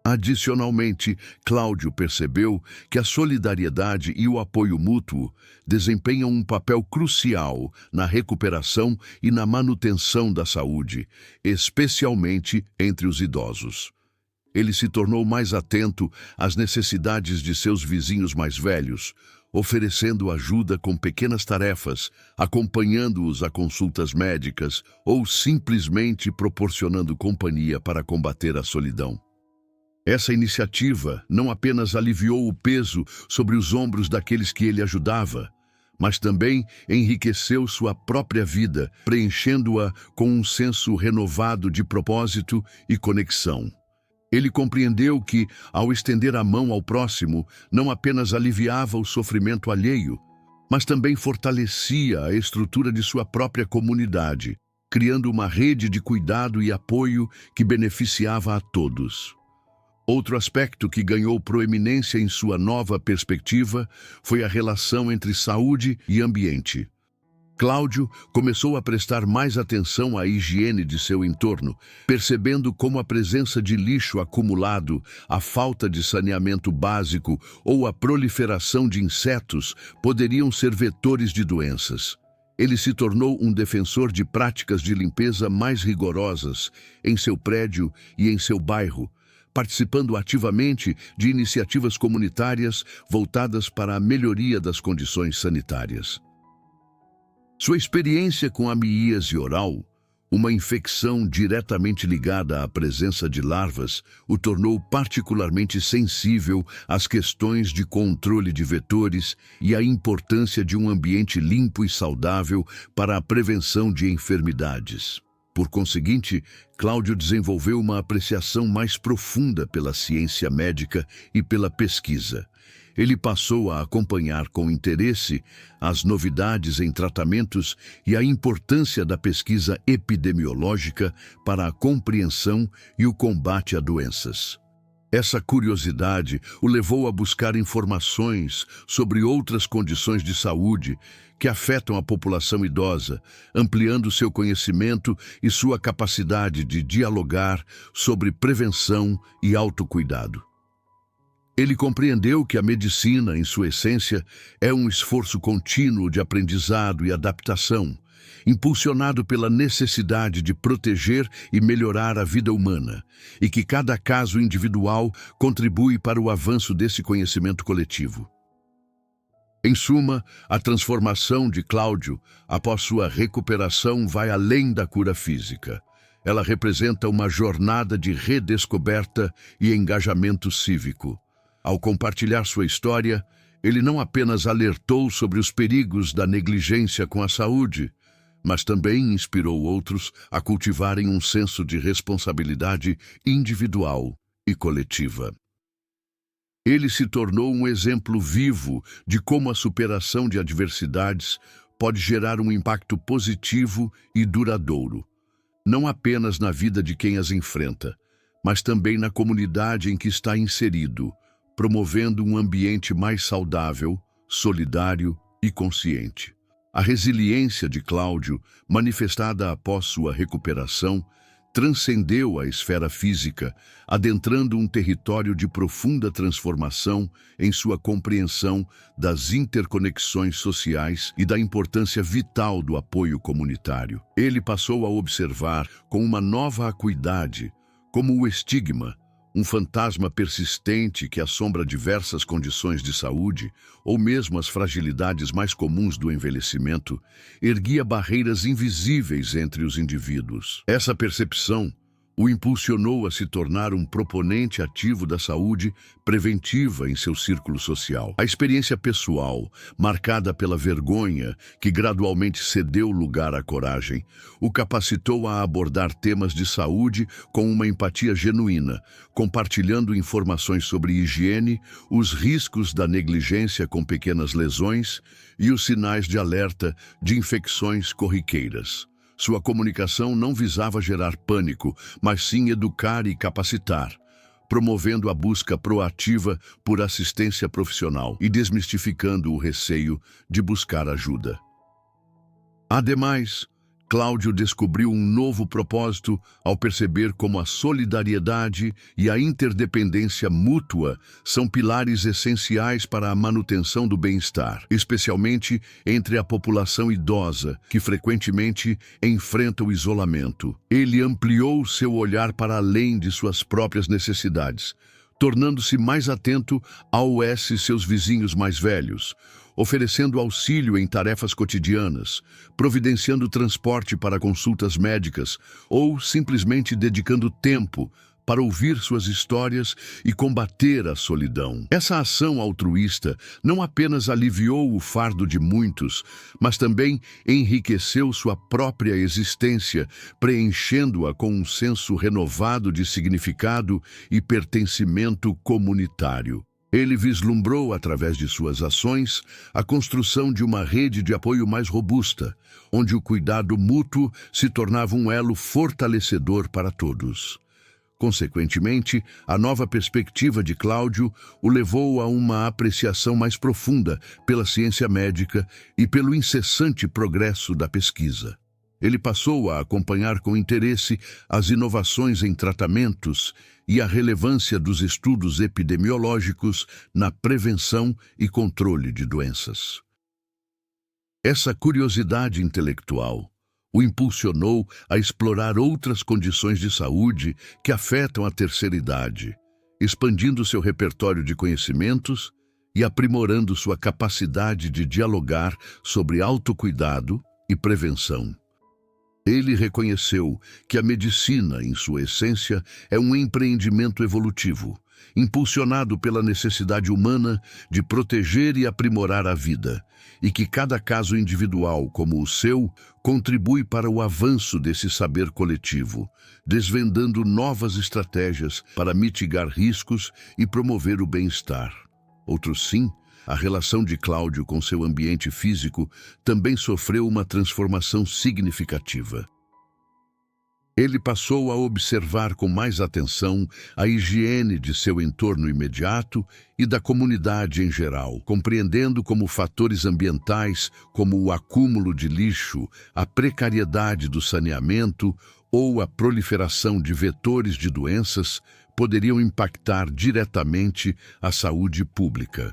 Adicionalmente, Cláudio percebeu que a solidariedade e o apoio mútuo desempenham um papel crucial na recuperação e na manutenção da saúde, especialmente entre os idosos. Ele se tornou mais atento às necessidades de seus vizinhos mais velhos, oferecendo ajuda com pequenas tarefas, acompanhando-os a consultas médicas ou simplesmente proporcionando companhia para combater a solidão. Essa iniciativa não apenas aliviou o peso sobre os ombros daqueles que ele ajudava, mas também enriqueceu sua própria vida, preenchendo-a com um senso renovado de propósito e conexão. Ele compreendeu que, ao estender a mão ao próximo, não apenas aliviava o sofrimento alheio, mas também fortalecia a estrutura de sua própria comunidade, criando uma rede de cuidado e apoio que beneficiava a todos. Outro aspecto que ganhou proeminência em sua nova perspectiva foi a relação entre saúde e ambiente. Cláudio começou a prestar mais atenção à higiene de seu entorno, percebendo como a presença de lixo acumulado, a falta de saneamento básico ou a proliferação de insetos poderiam ser vetores de doenças. Ele se tornou um defensor de práticas de limpeza mais rigorosas em seu prédio e em seu bairro, participando ativamente de iniciativas comunitárias voltadas para a melhoria das condições sanitárias. Sua experiência com a amíase oral, uma infecção diretamente ligada à presença de larvas, o tornou particularmente sensível às questões de controle de vetores e à importância de um ambiente limpo e saudável para a prevenção de enfermidades. Por conseguinte, Cláudio desenvolveu uma apreciação mais profunda pela ciência médica e pela pesquisa. Ele passou a acompanhar com interesse as novidades em tratamentos e a importância da pesquisa epidemiológica para a compreensão e o combate a doenças. Essa curiosidade o levou a buscar informações sobre outras condições de saúde que afetam a população idosa, ampliando seu conhecimento e sua capacidade de dialogar sobre prevenção e autocuidado. Ele compreendeu que a medicina, em sua essência, é um esforço contínuo de aprendizado e adaptação, impulsionado pela necessidade de proteger e melhorar a vida humana, e que cada caso individual contribui para o avanço desse conhecimento coletivo. Em suma, a transformação de Cláudio, após sua recuperação, vai além da cura física. Ela representa uma jornada de redescoberta e engajamento cívico. Ao compartilhar sua história, ele não apenas alertou sobre os perigos da negligência com a saúde, mas também inspirou outros a cultivarem um senso de responsabilidade individual e coletiva. Ele se tornou um exemplo vivo de como a superação de adversidades pode gerar um impacto positivo e duradouro, não apenas na vida de quem as enfrenta, mas também na comunidade em que está inserido, promovendo um ambiente mais saudável, solidário e consciente. A resiliência de Cláudio, manifestada após sua recuperação, transcendeu a esfera física, adentrando um território de profunda transformação em sua compreensão das interconexões sociais e da importância vital do apoio comunitário. Ele passou a observar com uma nova acuidade como o estigma, um fantasma persistente que assombra diversas condições de saúde, ou mesmo as fragilidades mais comuns do envelhecimento, erguia barreiras invisíveis entre os indivíduos. Essa percepção o impulsionou a se tornar um proponente ativo da saúde preventiva em seu círculo social. A experiência pessoal, marcada pela vergonha, que gradualmente cedeu lugar à coragem, o capacitou a abordar temas de saúde com uma empatia genuína, compartilhando informações sobre higiene, os riscos da negligência com pequenas lesões e os sinais de alerta de infecções corriqueiras. Sua comunicação não visava gerar pânico, mas sim educar e capacitar, promovendo a busca proativa por assistência profissional e desmistificando o receio de buscar ajuda. Ademais, Cláudio descobriu um novo propósito ao perceber como a solidariedade e a interdependência mútua são pilares essenciais para a manutenção do bem-estar, especialmente entre a população idosa, que frequentemente enfrenta o isolamento. Ele ampliou seu olhar para além de suas próprias necessidades, tornando-se mais atento e seus vizinhos mais velhos, oferecendo auxílio em tarefas cotidianas, providenciando transporte para consultas médicas ou simplesmente dedicando tempo para ouvir suas histórias e combater a solidão. Essa ação altruísta não apenas aliviou o fardo de muitos, mas também enriqueceu sua própria existência, preenchendo-a com um senso renovado de significado e pertencimento comunitário. Ele vislumbrou, através de suas ações, a construção de uma rede de apoio mais robusta, onde o cuidado mútuo se tornava um elo fortalecedor para todos. Consequentemente, a nova perspectiva de Cláudio o levou a uma apreciação mais profunda pela ciência médica e pelo incessante progresso da pesquisa. Ele passou a acompanhar com interesse as inovações em tratamentos e a relevância dos estudos epidemiológicos na prevenção e controle de doenças. Essa curiosidade intelectual o impulsionou a explorar outras condições de saúde que afetam a terceira idade, expandindo seu repertório de conhecimentos e aprimorando sua capacidade de dialogar sobre autocuidado e prevenção. Ele reconheceu que a medicina, em sua essência, é um empreendimento evolutivo, impulsionado pela necessidade humana de proteger e aprimorar a vida, e que cada caso individual, como o seu, contribui para o avanço desse saber coletivo, desvendando novas estratégias para mitigar riscos e promover o bem-estar. Outros sim, a relação de Cláudio com seu ambiente físico também sofreu uma transformação significativa. Ele passou a observar com mais atenção a higiene de seu entorno imediato e da comunidade em geral, compreendendo como fatores ambientais, como o acúmulo de lixo, a precariedade do saneamento ou a proliferação de vetores de doenças, poderiam impactar diretamente a saúde pública.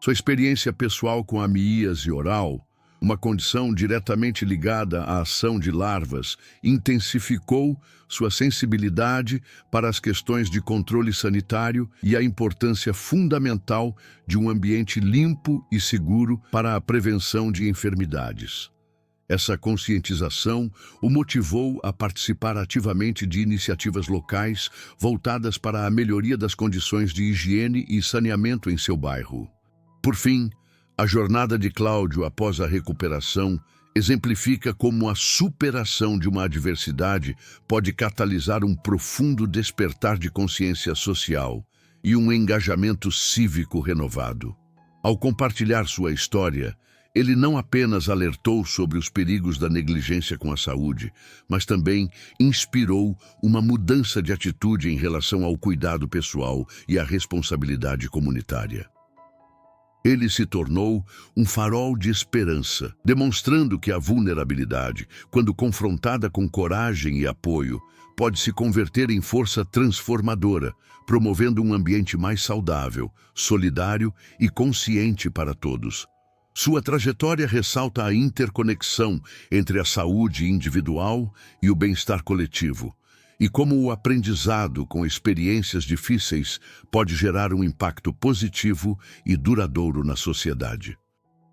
Sua experiência pessoal com a amíase oral, uma condição diretamente ligada à ação de larvas, intensificou sua sensibilidade para as questões de controle sanitário e a importância fundamental de um ambiente limpo e seguro para a prevenção de enfermidades. Essa conscientização o motivou a participar ativamente de iniciativas locais voltadas para a melhoria das condições de higiene e saneamento em seu bairro. Por fim, a jornada de Cláudio após a recuperação exemplifica como a superação de uma adversidade pode catalisar um profundo despertar de consciência social e um engajamento cívico renovado. Ao compartilhar sua história, ele não apenas alertou sobre os perigos da negligência com a saúde, mas também inspirou uma mudança de atitude em relação ao cuidado pessoal e à responsabilidade comunitária. Ele se tornou um farol de esperança, demonstrando que a vulnerabilidade, quando confrontada com coragem e apoio, pode se converter em força transformadora, promovendo um ambiente mais saudável, solidário e consciente para todos. Sua trajetória ressalta a interconexão entre a saúde individual e o bem-estar coletivo, e como o aprendizado com experiências difíceis pode gerar um impacto positivo e duradouro na sociedade.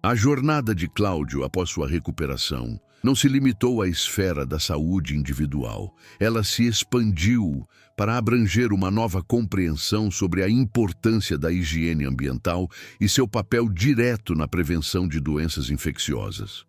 A jornada de Cláudio após sua recuperação não se limitou à esfera da saúde individual. Ela se expandiu para abranger uma nova compreensão sobre a importância da higiene ambiental e seu papel direto na prevenção de doenças infecciosas.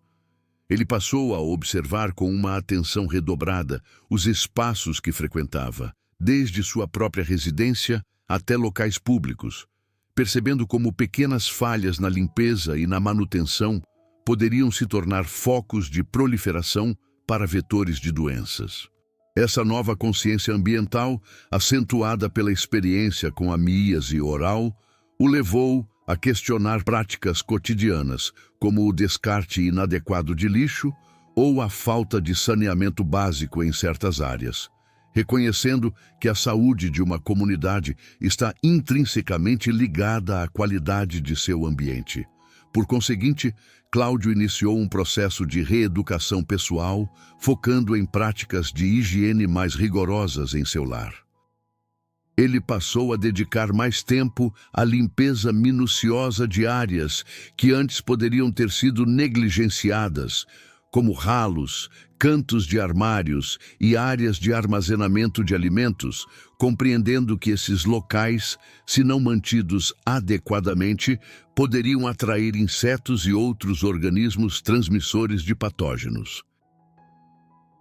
Ele passou a observar com uma atenção redobrada os espaços que frequentava, desde sua própria residência até locais públicos, percebendo como pequenas falhas na limpeza e na manutenção poderiam se tornar focos de proliferação para vetores de doenças. Essa nova consciência ambiental, acentuada pela experiência com a amíase oral, o levou a questionar práticas cotidianas, como o descarte inadequado de lixo ou a falta de saneamento básico em certas áreas, reconhecendo que a saúde de uma comunidade está intrinsecamente ligada à qualidade de seu ambiente. Por conseguinte, Cláudio iniciou um processo de reeducação pessoal, focando em práticas de higiene mais rigorosas em seu lar. Ele passou a dedicar mais tempo à limpeza minuciosa de áreas que antes poderiam ter sido negligenciadas, como ralos, cantos de armários e áreas de armazenamento de alimentos, compreendendo que esses locais, se não mantidos adequadamente, poderiam atrair insetos e outros organismos transmissores de patógenos.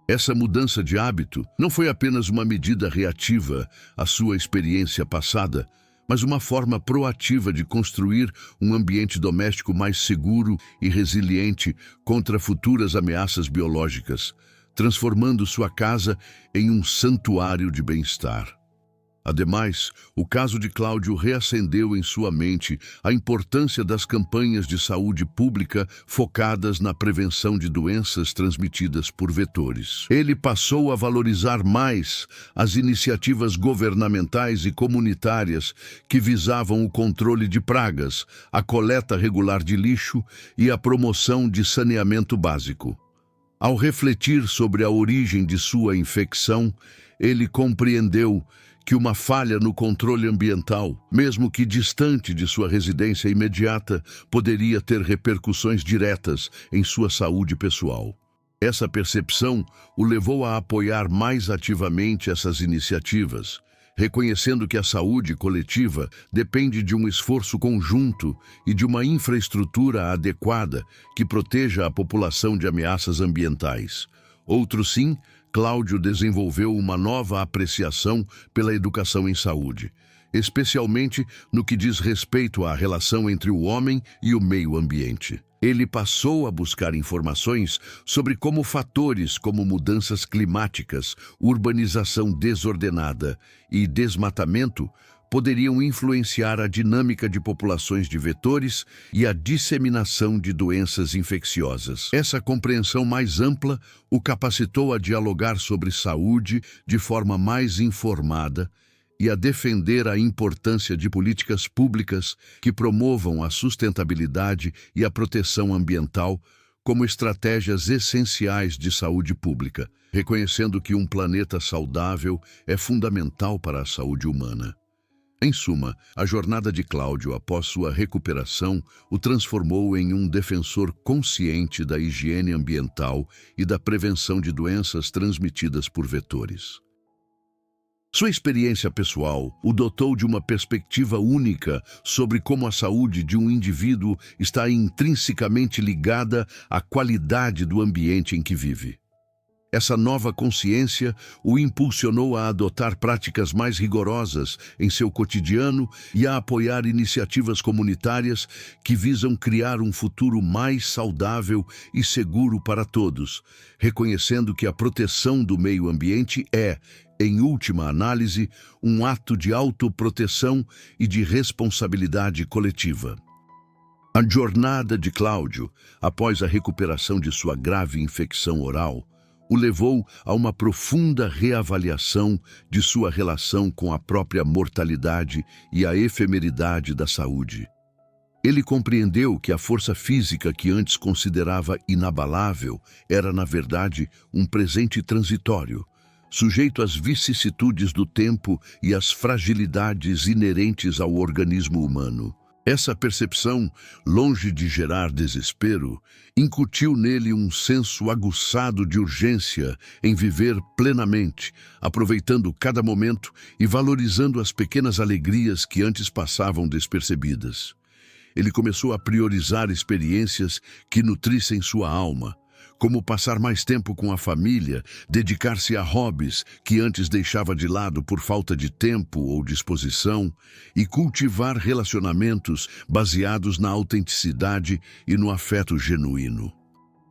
Essa mudança de hábito não foi apenas uma medida reativa à sua experiência passada, mas uma forma proativa de construir um ambiente doméstico mais seguro e resiliente contra futuras ameaças biológicas, transformando sua casa em um santuário de bem-estar. Ademais, o caso de Cláudio reacendeu em sua mente a importância das campanhas de saúde pública focadas na prevenção de doenças transmitidas por vetores. Ele passou a valorizar mais as iniciativas governamentais e comunitárias que visavam o controle de pragas, a coleta regular de lixo e a promoção de saneamento básico. Ao refletir sobre a origem de sua infecção, ele compreendeu que uma falha no controle ambiental, mesmo que distante de sua residência imediata, poderia ter repercussões diretas em sua saúde pessoal. Essa percepção o levou a apoiar mais ativamente essas iniciativas, reconhecendo que a saúde coletiva depende de um esforço conjunto e de uma infraestrutura adequada que proteja a população de ameaças ambientais. Outro sim, Cláudio desenvolveu uma nova apreciação pela educação em saúde, especialmente no que diz respeito à relação entre o homem e o meio ambiente. Ele passou a buscar informações sobre como fatores como mudanças climáticas, urbanização desordenada e desmatamento poderiam influenciar a dinâmica de populações de vetores e a disseminação de doenças infecciosas. Essa compreensão mais ampla o capacitou a dialogar sobre saúde de forma mais informada e a defender a importância de políticas públicas que promovam a sustentabilidade e a proteção ambiental como estratégias essenciais de saúde pública, reconhecendo que um planeta saudável é fundamental para a saúde humana. Em suma, a jornada de Cláudio após sua recuperação o transformou em um defensor consciente da higiene ambiental e da prevenção de doenças transmitidas por vetores. Sua experiência pessoal o dotou de uma perspectiva única sobre como a saúde de um indivíduo está intrinsecamente ligada à qualidade do ambiente em que vive. Essa nova consciência o impulsionou a adotar práticas mais rigorosas em seu cotidiano e a apoiar iniciativas comunitárias que visam criar um futuro mais saudável e seguro para todos, reconhecendo que a proteção do meio ambiente é, em última análise, um ato de autoproteção e de responsabilidade coletiva. A jornada de Cláudio, após a recuperação de sua grave infecção oral, o levou a uma profunda reavaliação de sua relação com a própria mortalidade e a efemeridade da saúde. Ele compreendeu que a força física que antes considerava inabalável era, na verdade, um presente transitório, sujeito às vicissitudes do tempo e às fragilidades inerentes ao organismo humano. Essa percepção, longe de gerar desespero, incutiu nele um senso aguçado de urgência em viver plenamente, aproveitando cada momento e valorizando as pequenas alegrias que antes passavam despercebidas. Ele começou a priorizar experiências que nutrissem sua alma, como passar mais tempo com a família, dedicar-se a hobbies que antes deixava de lado por falta de tempo ou disposição, e cultivar relacionamentos baseados na autenticidade e no afeto genuíno.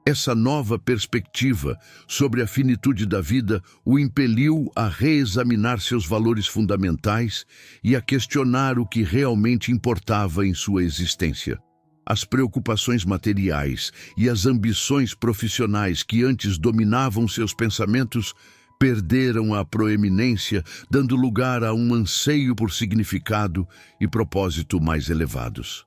Essa nova perspectiva sobre a finitude da vida o impeliu a reexaminar seus valores fundamentais e a questionar o que realmente importava em sua existência. As preocupações materiais e as ambições profissionais que antes dominavam seus pensamentos perderam a proeminência, dando lugar a um anseio por significado e propósito mais elevados.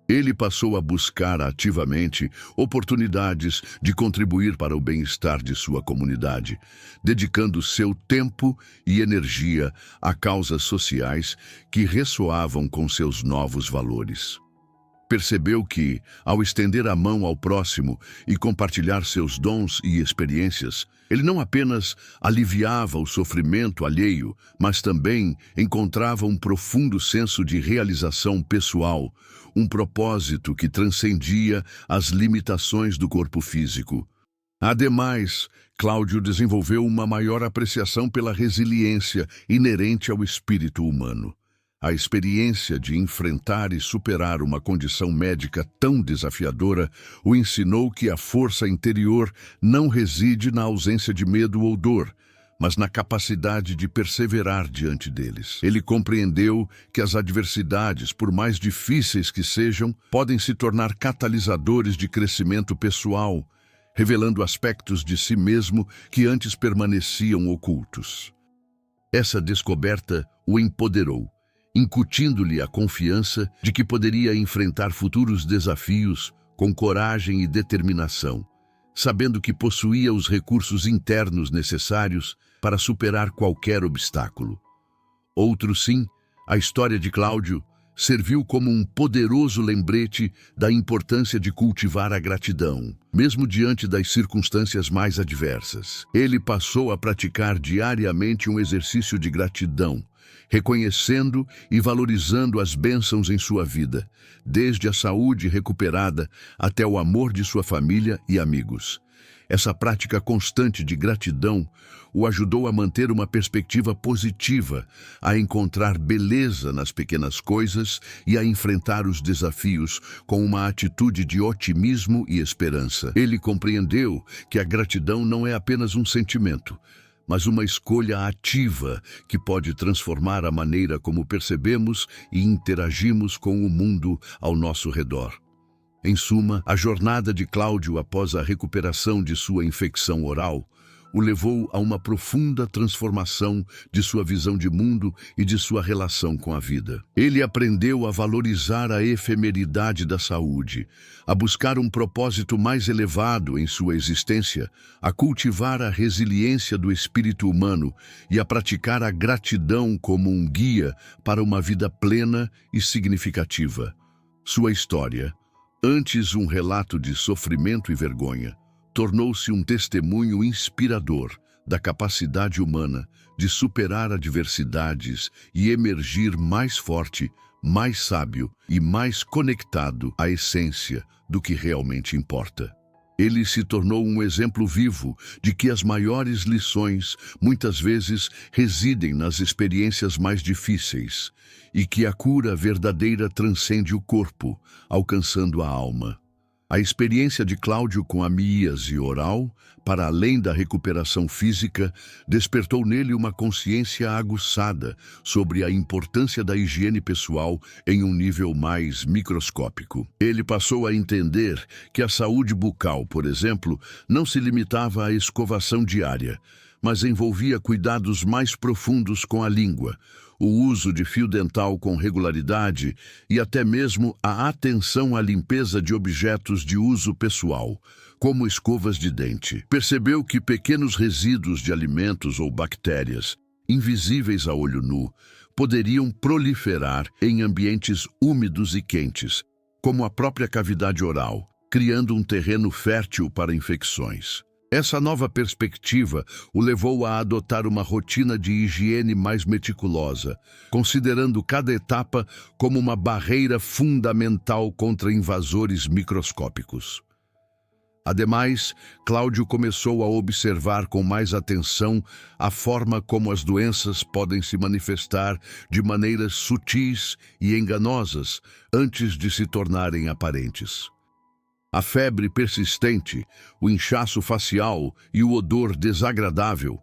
Ele passou a buscar ativamente oportunidades de contribuir para o bem-estar de sua comunidade, dedicando seu tempo e energia a causas sociais que ressoavam com seus novos valores. Percebeu que, ao estender a mão ao próximo e compartilhar seus dons e experiências, ele não apenas aliviava o sofrimento alheio, mas também encontrava um profundo senso de realização pessoal, um propósito que transcendia as limitações do corpo físico. Ademais, Cláudio desenvolveu uma maior apreciação pela resiliência inerente ao espírito humano. A experiência de enfrentar e superar uma condição médica tão desafiadora o ensinou que a força interior não reside na ausência de medo ou dor, mas na capacidade de perseverar diante deles. Ele compreendeu que as adversidades, por mais difíceis que sejam, podem se tornar catalisadores de crescimento pessoal, revelando aspectos de si mesmo que antes permaneciam ocultos. Essa descoberta o empoderou, incutindo-lhe a confiança de que poderia enfrentar futuros desafios com coragem e determinação, sabendo que possuía os recursos internos necessários para superar qualquer obstáculo. Outro sim, a história de Cláudio serviu como um poderoso lembrete da importância de cultivar a gratidão, mesmo diante das circunstâncias mais adversas. Ele passou a praticar diariamente um exercício de gratidão, reconhecendo e valorizando as bênçãos em sua vida, desde a saúde recuperada até o amor de sua família e amigos. Essa prática constante de gratidão o ajudou a manter uma perspectiva positiva, a encontrar beleza nas pequenas coisas e a enfrentar os desafios com uma atitude de otimismo e esperança. Ele compreendeu que a gratidão não é apenas um sentimento, mas uma escolha ativa que pode transformar a maneira como percebemos e interagimos com o mundo ao nosso redor. Em suma, a jornada de Cláudio após a recuperação de sua infecção oral o levou a uma profunda transformação de sua visão de mundo e de sua relação com a vida. Ele aprendeu a valorizar a efemeridade da saúde, a buscar um propósito mais elevado em sua existência, a cultivar a resiliência do espírito humano e a praticar a gratidão como um guia para uma vida plena e significativa. Sua história, antes um relato de sofrimento e vergonha, tornou-se um testemunho inspirador da capacidade humana de superar adversidades e emergir mais forte, mais sábio e mais conectado à essência do que realmente importa. Ele se tornou um exemplo vivo de que as maiores lições muitas vezes residem nas experiências mais difíceis e que a cura verdadeira transcende o corpo, alcançando a alma. A experiência de Cláudio com a miíase oral, para além da recuperação física, despertou nele uma consciência aguçada sobre a importância da higiene pessoal em um nível mais microscópico. Ele passou a entender que a saúde bucal, por exemplo, não se limitava à escovação diária, mas envolvia cuidados mais profundos com a língua, o uso de fio dental com regularidade e até mesmo a atenção à limpeza de objetos de uso pessoal, como escovas de dente. Percebeu que pequenos resíduos de alimentos ou bactérias, invisíveis a olho nu, poderiam proliferar em ambientes úmidos e quentes, como a própria cavidade oral, criando um terreno fértil para infecções. Essa nova perspectiva o levou a adotar uma rotina de higiene mais meticulosa, considerando cada etapa como uma barreira fundamental contra invasores microscópicos. Ademais, Cláudio começou a observar com mais atenção a forma como as doenças podem se manifestar de maneiras sutis e enganosas antes de se tornarem aparentes. A febre persistente, o inchaço facial e o odor desagradável,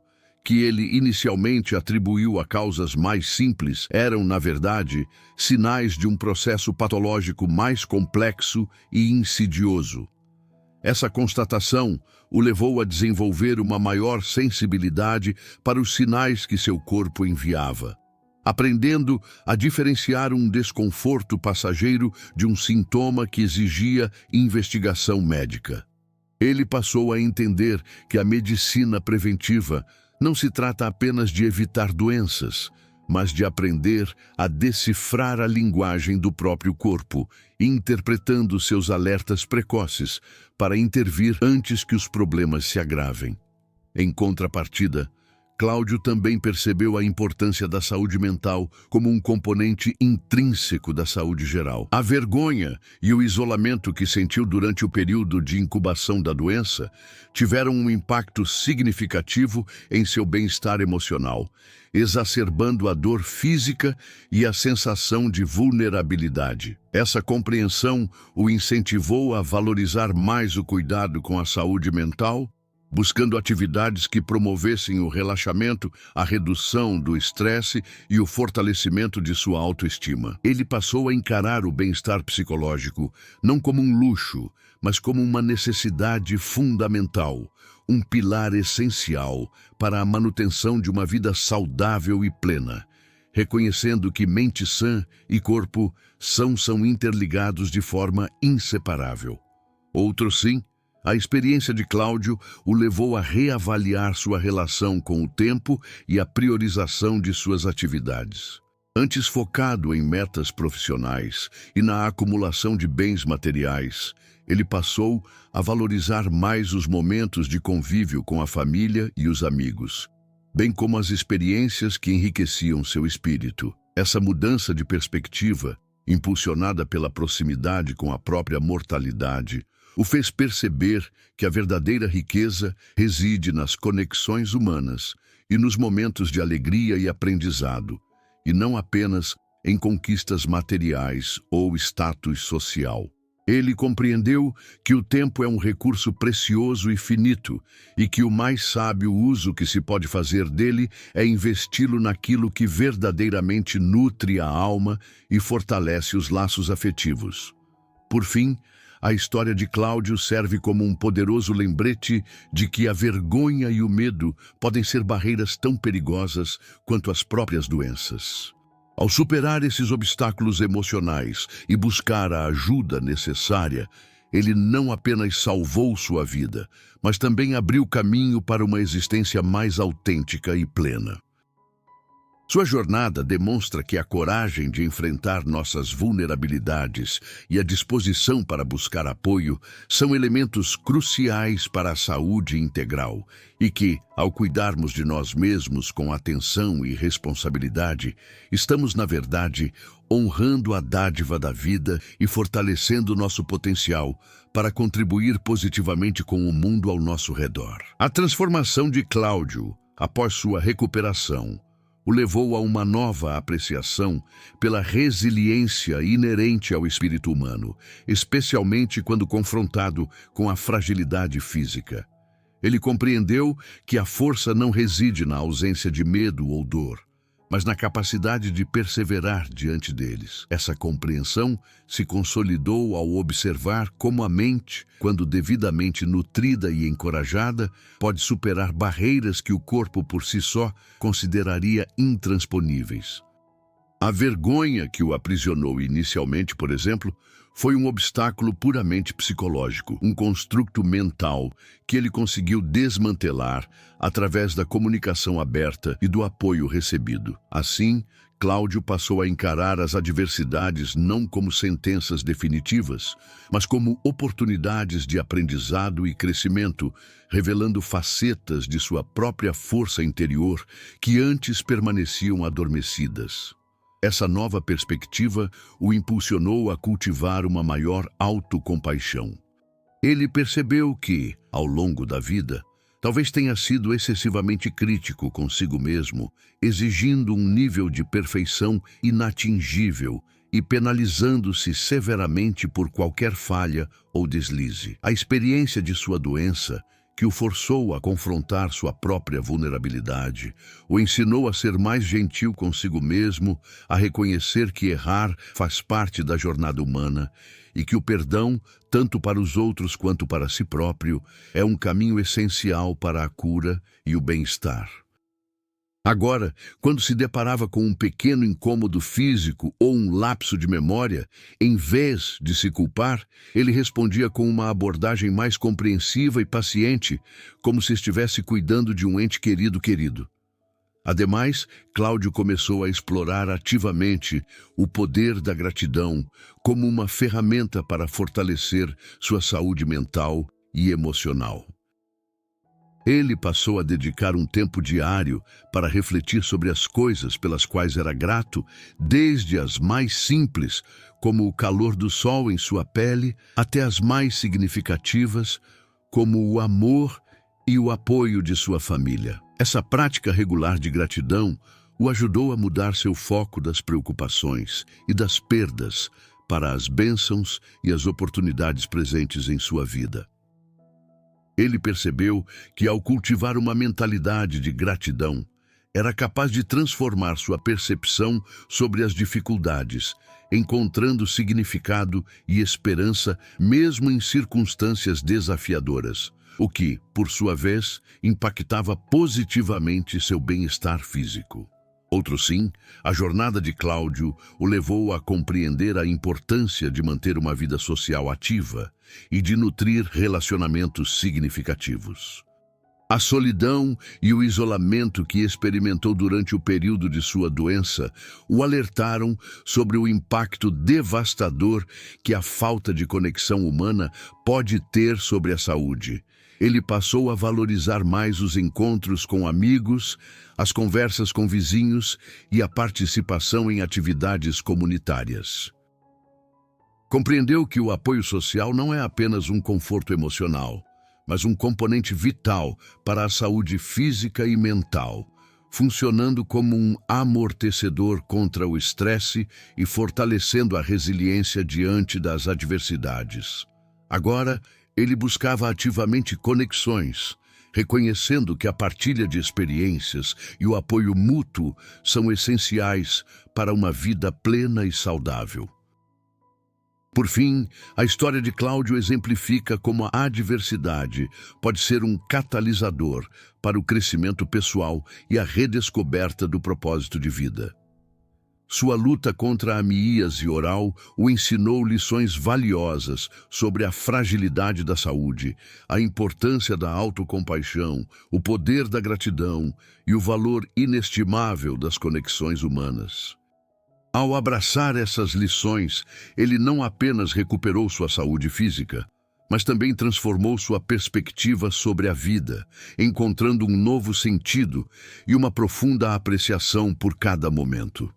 que ele inicialmente atribuiu a causas mais simples, eram, na verdade, sinais de um processo patológico mais complexo e insidioso. Essa constatação o levou a desenvolver uma maior sensibilidade para os sinais que seu corpo enviava, aprendendo a diferenciar um desconforto passageiro de um sintoma que exigia investigação médica. Ele passou a entender que a medicina preventiva não se trata apenas de evitar doenças, mas de aprender a decifrar a linguagem do próprio corpo, interpretando seus alertas precoces para intervir antes que os problemas se agravem. Em contrapartida, Cláudio também percebeu a importância da saúde mental como um componente intrínseco da saúde geral. A vergonha e o isolamento que sentiu durante o período de incubação da doença tiveram um impacto significativo em seu bem-estar emocional, exacerbando a dor física e a sensação de vulnerabilidade. Essa compreensão o incentivou a valorizar mais o cuidado com a saúde mental, buscando atividades que promovessem o relaxamento, a redução do estresse e o fortalecimento de sua autoestima. Ele passou a encarar o bem-estar psicológico não como um luxo, mas como uma necessidade fundamental, um pilar essencial para a manutenção de uma vida saudável e plena, reconhecendo que mente sã e corpo são interligados de forma inseparável. Outros sim, a experiência de Cláudio o levou a reavaliar sua relação com o tempo e a priorização de suas atividades. Antes focado em metas profissionais e na acumulação de bens materiais, ele passou a valorizar mais os momentos de convívio com a família e os amigos, bem como as experiências que enriqueciam seu espírito. Essa mudança de perspectiva, impulsionada pela proximidade com a própria mortalidade, O fez perceber que a verdadeira riqueza reside nas conexões humanas e nos momentos de alegria e aprendizado, e não apenas em conquistas materiais ou status social. Ele compreendeu que o tempo é um recurso precioso e finito, e que o mais sábio uso que se pode fazer dele é investi-lo naquilo que verdadeiramente nutre a alma e fortalece os laços afetivos. Por fim, a história de Cláudio serve como um poderoso lembrete de que a vergonha e o medo podem ser barreiras tão perigosas quanto as próprias doenças. Ao superar esses obstáculos emocionais e buscar a ajuda necessária, ele não apenas salvou sua vida, mas também abriu caminho para uma existência mais autêntica e plena. Sua jornada demonstra que a coragem de enfrentar nossas vulnerabilidades e a disposição para buscar apoio são elementos cruciais para a saúde integral e que, ao cuidarmos de nós mesmos com atenção e responsabilidade, estamos, na verdade, honrando a dádiva da vida e fortalecendo nosso potencial para contribuir positivamente com o mundo ao nosso redor. A transformação de Cláudio, após sua recuperação, o levou a uma nova apreciação pela resiliência inerente ao espírito humano, especialmente quando confrontado com a fragilidade física. Ele compreendeu que a força não reside na ausência de medo ou dor, mas na capacidade de perseverar diante deles. Essa compreensão se consolidou ao observar como a mente, quando devidamente nutrida e encorajada, pode superar barreiras que o corpo por si só consideraria intransponíveis. A vergonha que o aprisionou inicialmente, por exemplo, foi um obstáculo puramente psicológico, um construto mental que ele conseguiu desmantelar através da comunicação aberta e do apoio recebido. Assim, Cláudio passou a encarar as adversidades não como sentenças definitivas, mas como oportunidades de aprendizado e crescimento, revelando facetas de sua própria força interior que antes permaneciam adormecidas. Essa nova perspectiva o impulsionou a cultivar uma maior autocompaixão. Ele percebeu que, ao longo da vida, talvez tenha sido excessivamente crítico consigo mesmo, exigindo um nível de perfeição inatingível e penalizando-se severamente por qualquer falha ou deslize. A experiência de sua doença, que o forçou a confrontar sua própria vulnerabilidade, o ensinou a ser mais gentil consigo mesmo, a reconhecer que errar faz parte da jornada humana e que o perdão, tanto para os outros quanto para si próprio, é um caminho essencial para a cura e o bem-estar. Agora, quando se deparava com um pequeno incômodo físico ou um lapso de memória, em vez de se culpar, ele respondia com uma abordagem mais compreensiva e paciente, como se estivesse cuidando de um ente querido. Ademais, Cláudio começou a explorar ativamente o poder da gratidão como uma ferramenta para fortalecer sua saúde mental e emocional. Ele passou a dedicar um tempo diário para refletir sobre as coisas pelas quais era grato, desde as mais simples, como o calor do sol em sua pele, até as mais significativas, como o amor e o apoio de sua família. Essa prática regular de gratidão o ajudou a mudar seu foco das preocupações e das perdas para as bênçãos e as oportunidades presentes em sua vida. Ele percebeu que, ao cultivar uma mentalidade de gratidão, era capaz de transformar sua percepção sobre as dificuldades, encontrando significado e esperança mesmo em circunstâncias desafiadoras, o que, por sua vez, impactava positivamente seu bem-estar físico. Outro sim, a jornada de Cláudio o levou a compreender a importância de manter uma vida social ativa e de nutrir relacionamentos significativos. A solidão e o isolamento que experimentou durante o período de sua doença o alertaram sobre o impacto devastador que a falta de conexão humana pode ter sobre a saúde. Ele passou a valorizar mais os encontros com amigos, as conversas com vizinhos e a participação em atividades comunitárias. Compreendeu que o apoio social não é apenas um conforto emocional, mas um componente vital para a saúde física e mental, funcionando como um amortecedor contra o estresse e fortalecendo a resiliência diante das adversidades. Agora, ele buscava ativamente conexões, reconhecendo que a partilha de experiências e o apoio mútuo são essenciais para uma vida plena e saudável. Por fim, a história de Cláudio exemplifica como a adversidade pode ser um catalisador para o crescimento pessoal e a redescoberta do propósito de vida. Sua luta contra a miíase oral o ensinou lições valiosas sobre a fragilidade da saúde, a importância da autocompaixão, o poder da gratidão e o valor inestimável das conexões humanas. Ao abraçar essas lições, ele não apenas recuperou sua saúde física, mas também transformou sua perspectiva sobre a vida, encontrando um novo sentido e uma profunda apreciação por cada momento.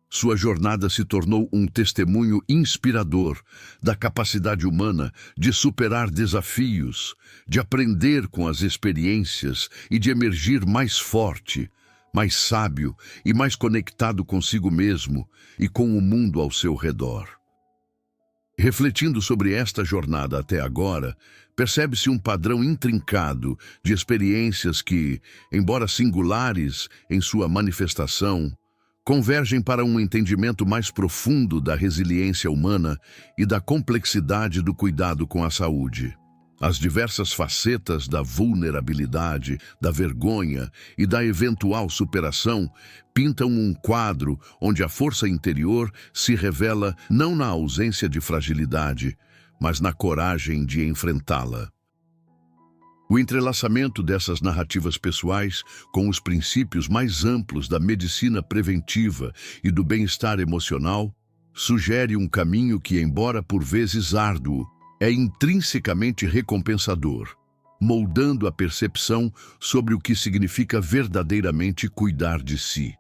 Sua jornada se tornou um testemunho inspirador da capacidade humana de superar desafios, de aprender com as experiências e de emergir mais forte, mais sábio e mais conectado consigo mesmo e com o mundo ao seu redor. Refletindo sobre esta jornada até agora, percebe-se um padrão intrincado de experiências que, embora singulares em sua manifestação, convergem para um entendimento mais profundo da resiliência humana e da complexidade do cuidado com a saúde. As diversas facetas da vulnerabilidade, da vergonha e da eventual superação pintam um quadro onde a força interior se revela não na ausência de fragilidade, mas na coragem de enfrentá-la. O entrelaçamento dessas narrativas pessoais com os princípios mais amplos da medicina preventiva e do bem-estar emocional sugere um caminho que, embora por vezes árduo, é intrinsecamente recompensador, moldando a percepção sobre o que significa verdadeiramente cuidar de si.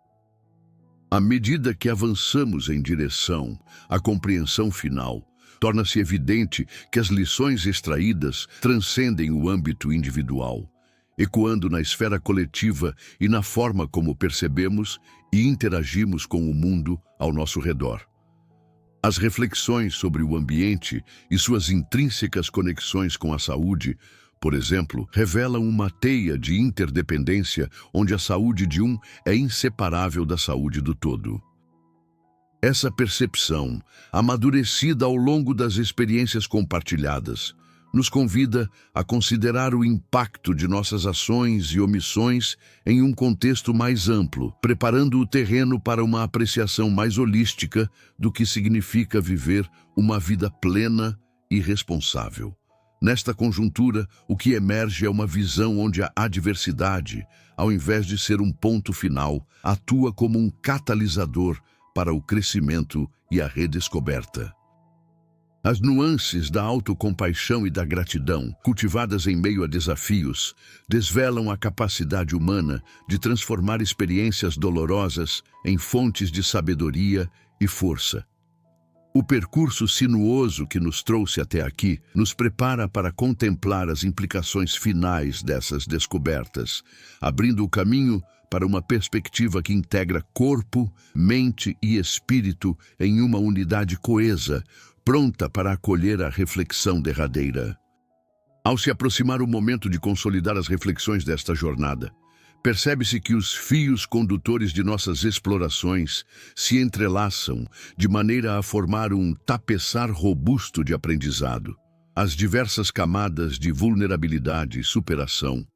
À medida que avançamos em direção à compreensão final, torna-se evidente que as lições extraídas transcendem o âmbito individual, ecoando na esfera coletiva e na forma como percebemos e interagimos com o mundo ao nosso redor. As reflexões sobre o ambiente e suas intrínsecas conexões com a saúde, por exemplo, revelam uma teia de interdependência onde a saúde de um é inseparável da saúde do todo. Essa percepção, amadurecida ao longo das experiências compartilhadas, nos convida a considerar o impacto de nossas ações e omissões em um contexto mais amplo, preparando o terreno para uma apreciação mais holística do que significa viver uma vida plena e responsável. Nesta conjuntura, o que emerge é uma visão onde a adversidade, ao invés de ser um ponto final, atua como um catalisador para o crescimento e a redescoberta. As nuances da autocompaixão e da gratidão, cultivadas em meio a desafios, desvelam a capacidade humana de transformar experiências dolorosas em fontes de sabedoria e força. O percurso sinuoso que nos trouxe até aqui nos prepara para contemplar as implicações finais dessas descobertas, abrindo o caminho para uma perspectiva que integra corpo, mente e espírito em uma unidade coesa, pronta para acolher a reflexão derradeira. Ao se aproximar o momento de consolidar as reflexões desta jornada, percebe-se que os fios condutores de nossas explorações se entrelaçam de maneira a formar um tapeçar robusto de aprendizado. As diversas camadas de vulnerabilidade e superação,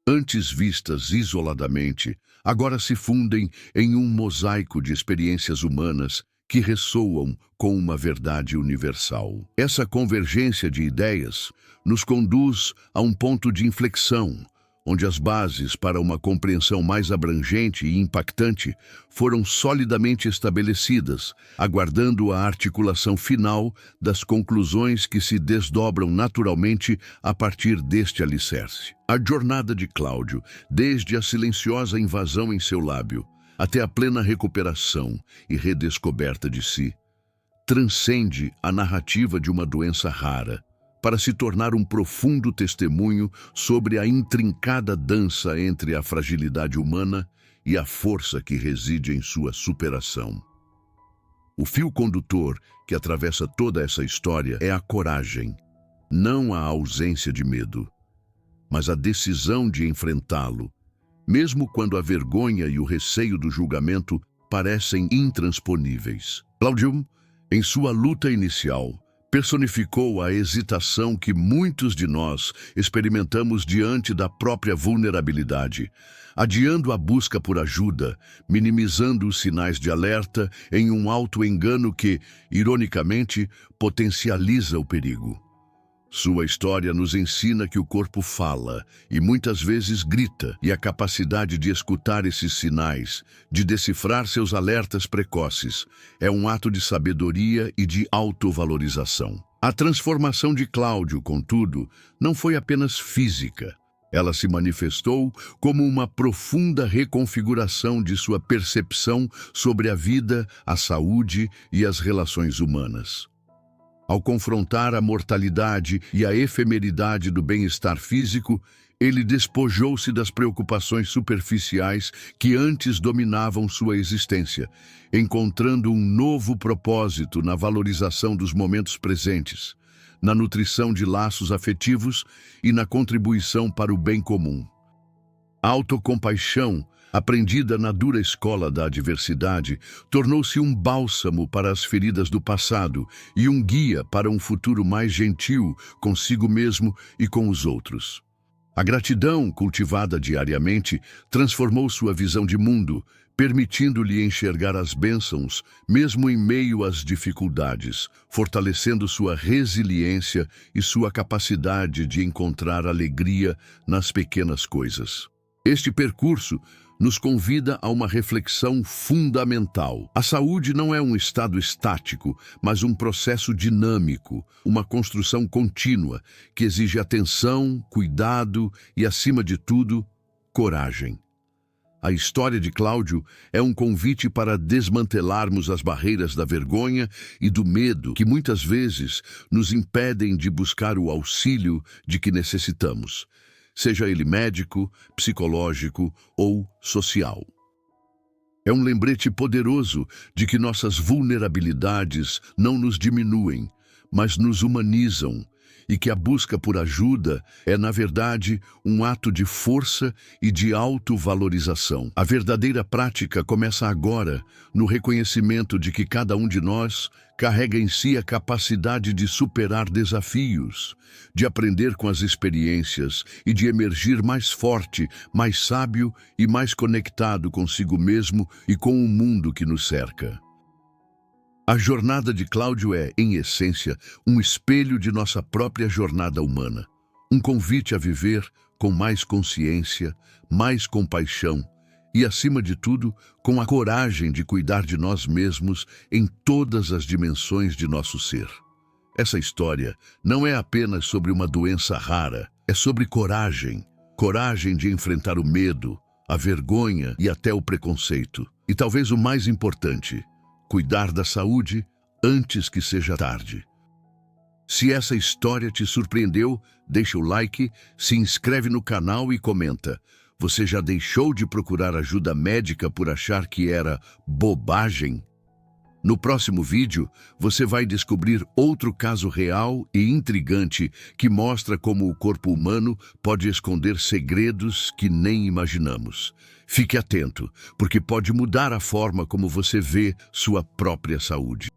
antes vistas isoladamente, agora se fundem em um mosaico de experiências humanas que ressoam com uma verdade universal. Essa convergência de ideias nos conduz a um ponto de inflexão, onde as bases para uma compreensão mais abrangente e impactante foram solidamente estabelecidas, aguardando a articulação final das conclusões que se desdobram naturalmente a partir deste alicerce. A jornada de Cláudio, desde a silenciosa invasão em seu lábio, até a plena recuperação e redescoberta de si, transcende a narrativa de uma doença rara, para se tornar um profundo testemunho sobre a intrincada dança entre a fragilidade humana e a força que reside em sua superação. O fio condutor que atravessa toda essa história é a coragem, não a ausência de medo, mas a decisão de enfrentá-lo, mesmo quando a vergonha e o receio do julgamento parecem intransponíveis. Claudium, em sua luta inicial, personificou a hesitação que muitos de nós experimentamos diante da própria vulnerabilidade, adiando a busca por ajuda, minimizando os sinais de alerta em um auto-engano que, ironicamente, potencializa o perigo. Sua história nos ensina que o corpo fala e muitas vezes grita, e a capacidade de escutar esses sinais, de decifrar seus alertas precoces, é um ato de sabedoria e de autovalorização. A transformação de Cláudio, contudo, não foi apenas física. Ela se manifestou como uma profunda reconfiguração de sua percepção sobre a vida, a saúde e as relações humanas. Ao confrontar a mortalidade e a efemeridade do bem-estar físico, ele despojou-se das preocupações superficiais que antes dominavam sua existência, encontrando um novo propósito na valorização dos momentos presentes, na nutrição de laços afetivos e na contribuição para o bem comum. A autocompaixão, aprendida na dura escola da adversidade, tornou-se um bálsamo para as feridas do passado e um guia para um futuro mais gentil consigo mesmo e com os outros. A gratidão, cultivada diariamente, transformou sua visão de mundo, permitindo-lhe enxergar as bênçãos, mesmo em meio às dificuldades, fortalecendo sua resiliência e sua capacidade de encontrar alegria nas pequenas coisas. Este percurso nos convida a uma reflexão fundamental. A saúde não é um estado estático, mas um processo dinâmico, uma construção contínua que exige atenção, cuidado e, acima de tudo, coragem. A história de Cláudio é um convite para desmantelarmos as barreiras da vergonha e do medo que muitas vezes nos impedem de buscar o auxílio de que necessitamos, seja ele médico, psicológico ou social. É um lembrete poderoso de que nossas vulnerabilidades não nos diminuem, mas nos humanizam, e que a busca por ajuda é, na verdade, um ato de força e de autovalorização. A verdadeira prática começa agora, no reconhecimento de que cada um de nós carrega em si a capacidade de superar desafios, de aprender com as experiências e de emergir mais forte, mais sábio e mais conectado consigo mesmo e com o mundo que nos cerca. A jornada de Cláudio é, em essência, um espelho de nossa própria jornada humana. Um convite a viver com mais consciência, mais compaixão e, acima de tudo, com a coragem de cuidar de nós mesmos em todas as dimensões de nosso ser. Essa história não é apenas sobre uma doença rara, é sobre coragem. Coragem de enfrentar o medo, a vergonha e até o preconceito. E talvez o mais importante, cuidar da saúde antes que seja tarde. Se essa história te surpreendeu, deixa o like, se inscreve no canal e comenta. Você já deixou de procurar ajuda médica por achar que era bobagem? No próximo vídeo, você vai descobrir outro caso real e intrigante que mostra como o corpo humano pode esconder segredos que nem imaginamos. Fique atento, porque pode mudar a forma como você vê sua própria saúde.